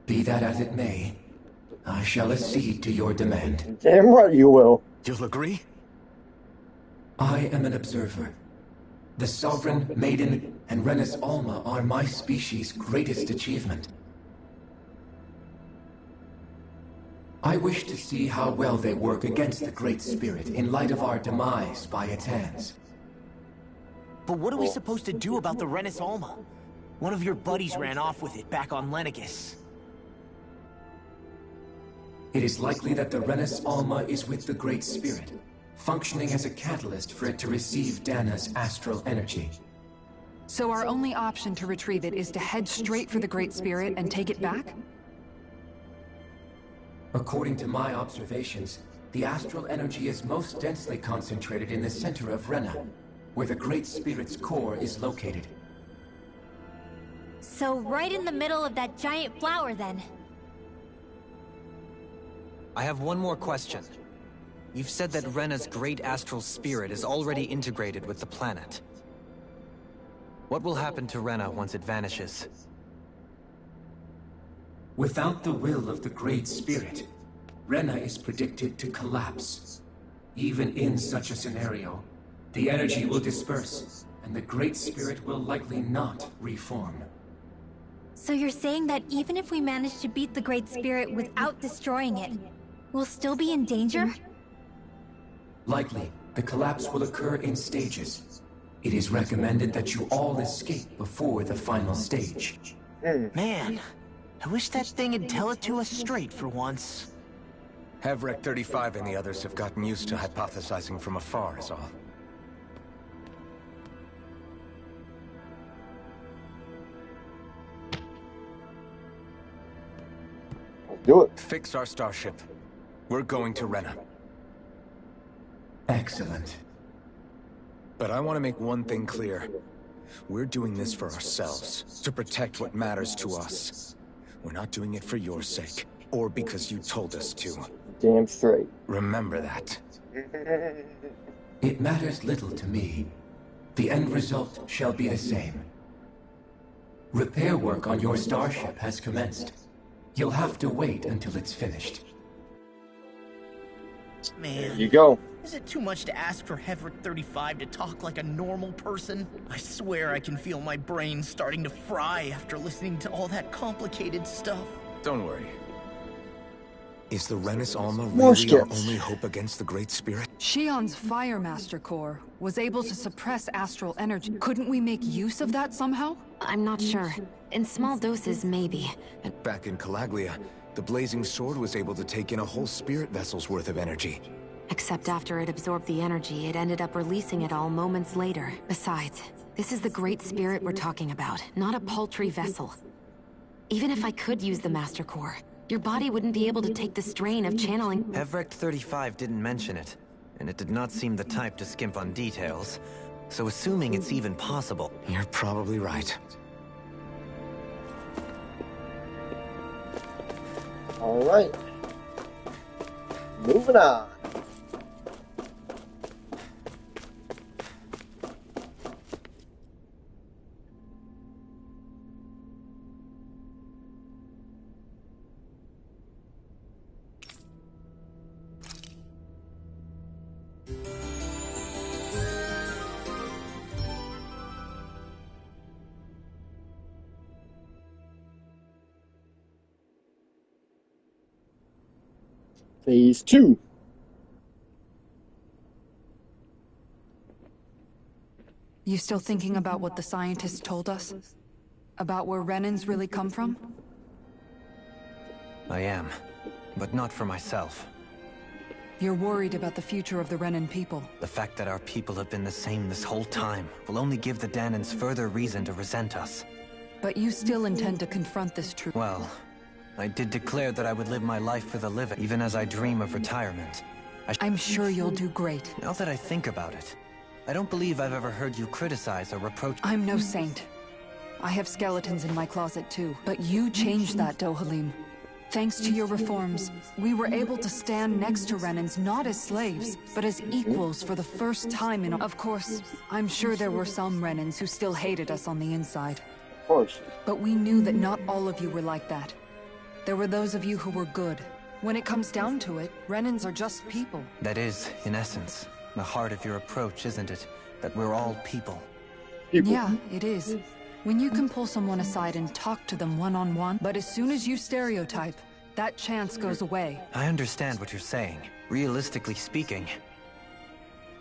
Be that as it may, I shall accede to your demand. Damn right you will. You'll agree? I am an observer. The Sovereign, Maiden, and Renis Alma are my species' greatest achievement. I wish to see how well they work against the Great Spirit in light of our demise by its hands. But what are we supposed to do about the Renis Alma? One of your buddies ran off with it back on Lenegis. It is likely that the Renis Alma is with the Great Spirit, functioning as a catalyst for it to receive Dana's astral energy. So our only option to retrieve it is to head straight for the Great Spirit and take it back? According to my observations, the astral energy is most densely concentrated in the center of Rena, where the Great Spirit's core is located. So right in the middle of that giant flower, then. I have one more question. You've said that Rena's great astral spirit is already integrated with the planet. What will happen to Rena once it vanishes? Without the will of the Great Spirit, Rena is predicted to collapse. Even in such a scenario, the energy will disperse, and the Great Spirit will likely not reform. So you're saying that even if we manage to beat the Great Spirit without destroying it, we'll still be in danger? Likely, the collapse will occur in stages. It is recommended that you all escape before the final stage. Man, I wish that thing would tell it to us straight for once. Hevrek 35 and the others have gotten used to hypothesizing from afar is all. Do it. Fix our starship. We're going to Rena. Excellent. But I want to make one thing clear. We're doing this for ourselves, to protect what matters to us. We're not doing it for your sake, or because you told us to. Damn straight. Remember that. It matters little to me. The end result shall be the same. Repair work on your starship has commenced. You'll have to wait until it's finished. Man, there you go. Is it too much to ask for Hevrek 35 to talk like a normal person? I swear I can feel my brain starting to fry after listening to all that complicated stuff. Don't worry. Is the Renis Alma More really our skips. only hope against the Great Spirit? Shion's Fire Master Core was able to suppress astral energy. Couldn't we make use of that somehow? I'm not sure. In small doses, maybe. Back in Calaglia, the Blazing Sword was able to take in a whole spirit vessel's worth of energy. Except after it absorbed the energy, it ended up releasing it all moments later. Besides, this is the Great Spirit we're talking about, not a paltry vessel. Even if I could use the Master Core, your body wouldn't be able to take the strain of channeling. Hevrek 35 didn't mention it, and it did not seem the type to skimp on details. So assuming it's even possible... You're probably right. Alright. Moving on. Phase 2. You still thinking about what the scientists told us? About where Renans really come from? I am, but not for myself. You're worried about the future of the Renan people. The fact that our people have been the same this whole time will only give the Danans further reason to resent us. But you still intend to confront this truth. Well, I did declare that I would live my life for the living, even as I dream of retirement. I'm sure you'll do great. Now that I think about it, I don't believe I've ever heard you criticize or reproach. I'm no saint. I have skeletons in my closet too, but you changed that, Dohalim. Thanks to your reforms, we were able to stand next to Renans not as slaves, but as equals for the first time in— Of course, I'm sure there were some Renans who still hated us on the inside. Of course. But we knew that not all of you were like that. There were those of you who were good. When it comes down to it, Renans are just people. That is, in essence, the heart of your approach, isn't it? That we're all people. Yeah, it is. When you can pull someone aside and talk to them one-on-one, but as soon as you stereotype, that chance goes away. I understand what you're saying. Realistically speaking.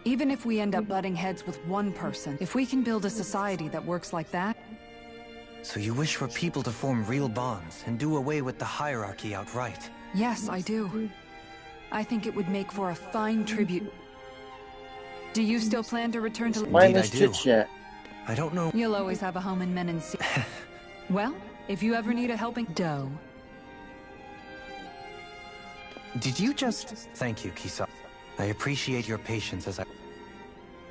Even if we end up butting heads with one person, if we can build a society that works like that... So you wish for people to form real bonds and do away with the hierarchy outright? Yes, I do. I think it would make for a fine tribute. Do you still plan to return to... Indeed I do. I don't know... You'll always have a home in Menency. Well, if you ever need a helping dough. Did you just... Thank you, Kisa. I appreciate your patience as I...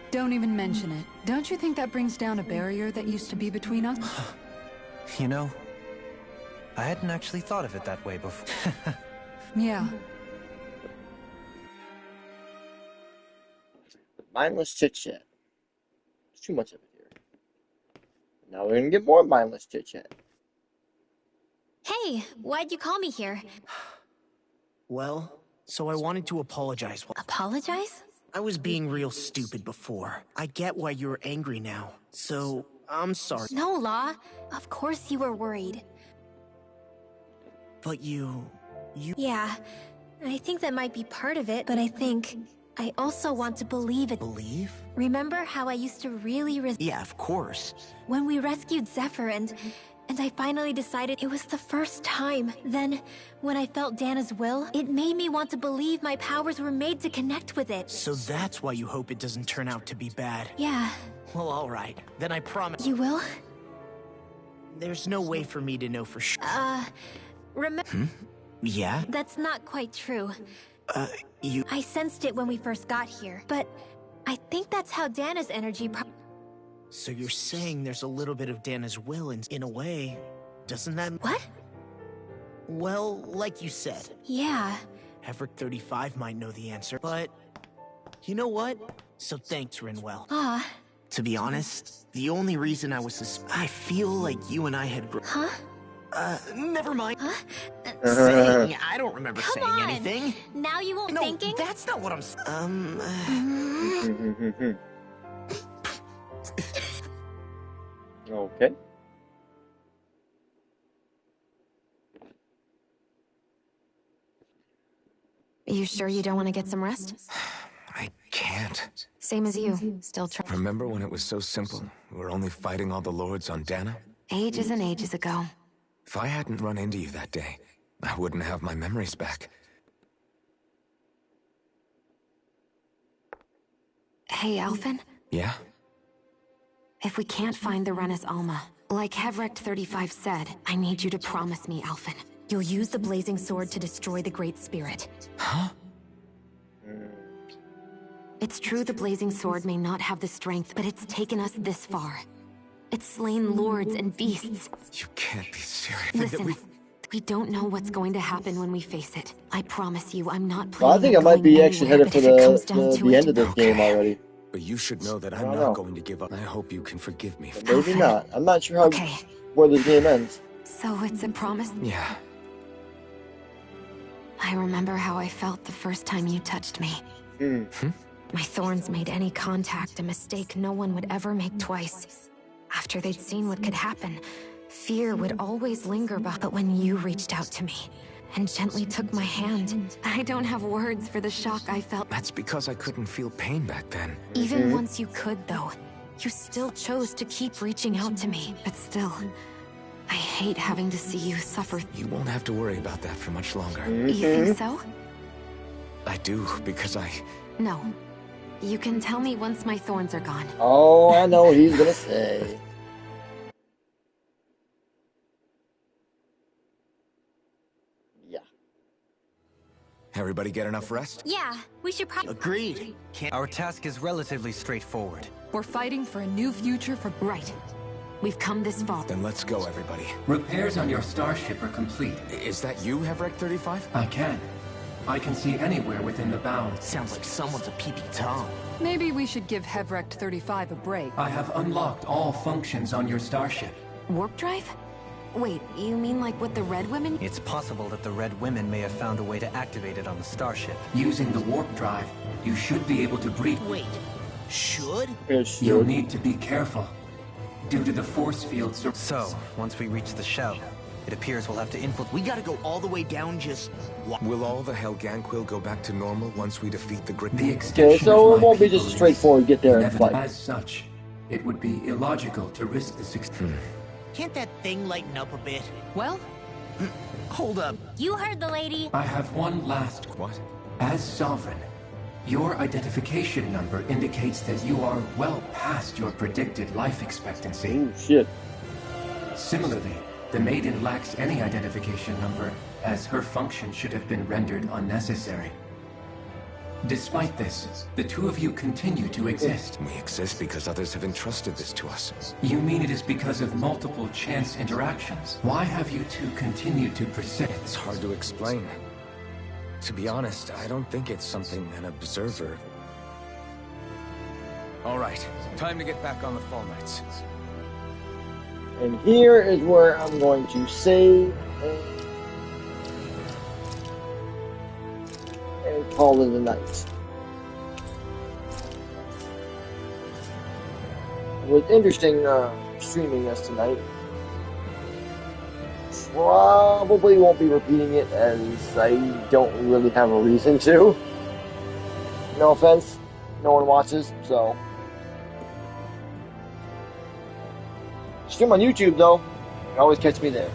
Don't even mention it. Don't you think that brings down a barrier that used to be between us? You know, I hadn't actually thought of it that way before. Yeah. Mindless chit-chat. There's too much of it here. Now we're gonna get more mindless chit-chat. Hey, why'd you call me here? Well, so I wanted to apologize. Apologize? I was being real stupid before. I get why you're angry now. So, I'm sorry. No, Law. Of course you were worried. But you... Yeah, I think that might be part of it, but I also want to believe it. Believe? Remember how I used to really Yeah, of course. When we rescued Zephyr and I finally decided it was the first time. Then, when I felt Dana's will, it made me want to believe my powers were made to connect with it. So that's why you hope it doesn't turn out to be bad. Yeah. Well, alright. Then I promise. You will? There's no way for me to know for sure. Remember... Yeah? That's not quite true. You... I sensed it when we first got here, but I think that's how Dana's energy So you're saying there's a little bit of Dana's will in a way, doesn't that... What? Well, like you said. Yeah. Haverick 35 might know the answer, but... You know what? So thanks, Rinwell. To be honest, the only reason I was I feel like you and I had Huh? Never mind. Huh? Saying, I don't remember Come saying on. anything. Now you won't thinking? That's not what I'm Okay. You sure you don't want to get some rest? I can't. Same as you. Still trying. Remember when it was so simple? We were only fighting all the lords on Dana? Ages and ages ago. If I hadn't run into you that day, I wouldn't have my memories back. Hey, Alphen? Yeah? If we can't find the Renis Alma, like Haverick 35 said, I need you to promise me, Alphen. You'll use the Blazing Sword to destroy the Great Spirit. Huh? It's true the Blazing Sword may not have the strength, but it's taken us this far. It's slain lords and beasts. You can't be serious. Listen, we don't know what's going to happen when we face it. I promise you, I'm not Well, I planning think I on might going be actually anywhere, headed for but if it comes down to the end it- of this game already. But you should know that I'm don't not know. going to give up. I hope you can forgive me. But maybe not. I'm not sure how where this game ends. So it's a promise? Yeah. I remember how I felt the first time you touched me. My thorns made any contact a mistake no one would ever make twice. After they'd seen what could happen, fear would always linger but when you reached out to me and gently took my hand, I don't have words for the shock I felt. That's because I couldn't feel pain back then. Even once you could, though, you still chose to keep reaching out to me. But still, I hate having to see you suffer. You won't have to worry about that for much longer. You think so? I do, because I... No. You can tell me once my thorns are gone. Oh, I know what he's gonna say. Everybody get enough rest? Yeah, we should probably... Agreed. Our task is relatively straightforward. We're fighting for a new future for... Right. We've come this far. Then let's go, everybody. Repairs on your starship are complete. Is that you, Hevrek 35? I can see anywhere within the bounds. Sounds like someone's a peeping Tom. Maybe we should give Hevrect 35 a break. I have unlocked all functions on your starship. Warp drive? Wait, you mean like with the Red Women? It's possible that the Red Women may have found a way to activate it on the starship. Using the warp drive, you should be able to breach. Wait, should? You'll need to be careful. Due to the force field... So, once we reach the shell, it appears we'll have to infiltrate... We gotta go all the way down just... Will all the Helganquil go back to normal once we defeat the Great... Okay, so it won't be just a straightforward get there and fight. As such, it would be illogical to risk the success. Can't that thing lighten up a bit? Well? Hold up. You heard the lady. I have one last... What? As Sovereign, your identification number indicates that you are well past your predicted life expectancy. Oh, shit. Similarly, the Maiden lacks any identification number, as her function should have been rendered unnecessary. Despite this, the two of you continue to exist. We exist because others have entrusted this to us. You mean it is because of multiple chance interactions? Why have you two continued to persist? It's hard to explain. To be honest, I don't think it's something an observer... Alright, time to get back on the Fall Knights. And here is where I'm going to save and call it a night. It was interesting streaming this tonight. Probably won't be repeating it as I don't really have a reason to. No offense, no one watches, so. Stream on YouTube though, you can always catch me there.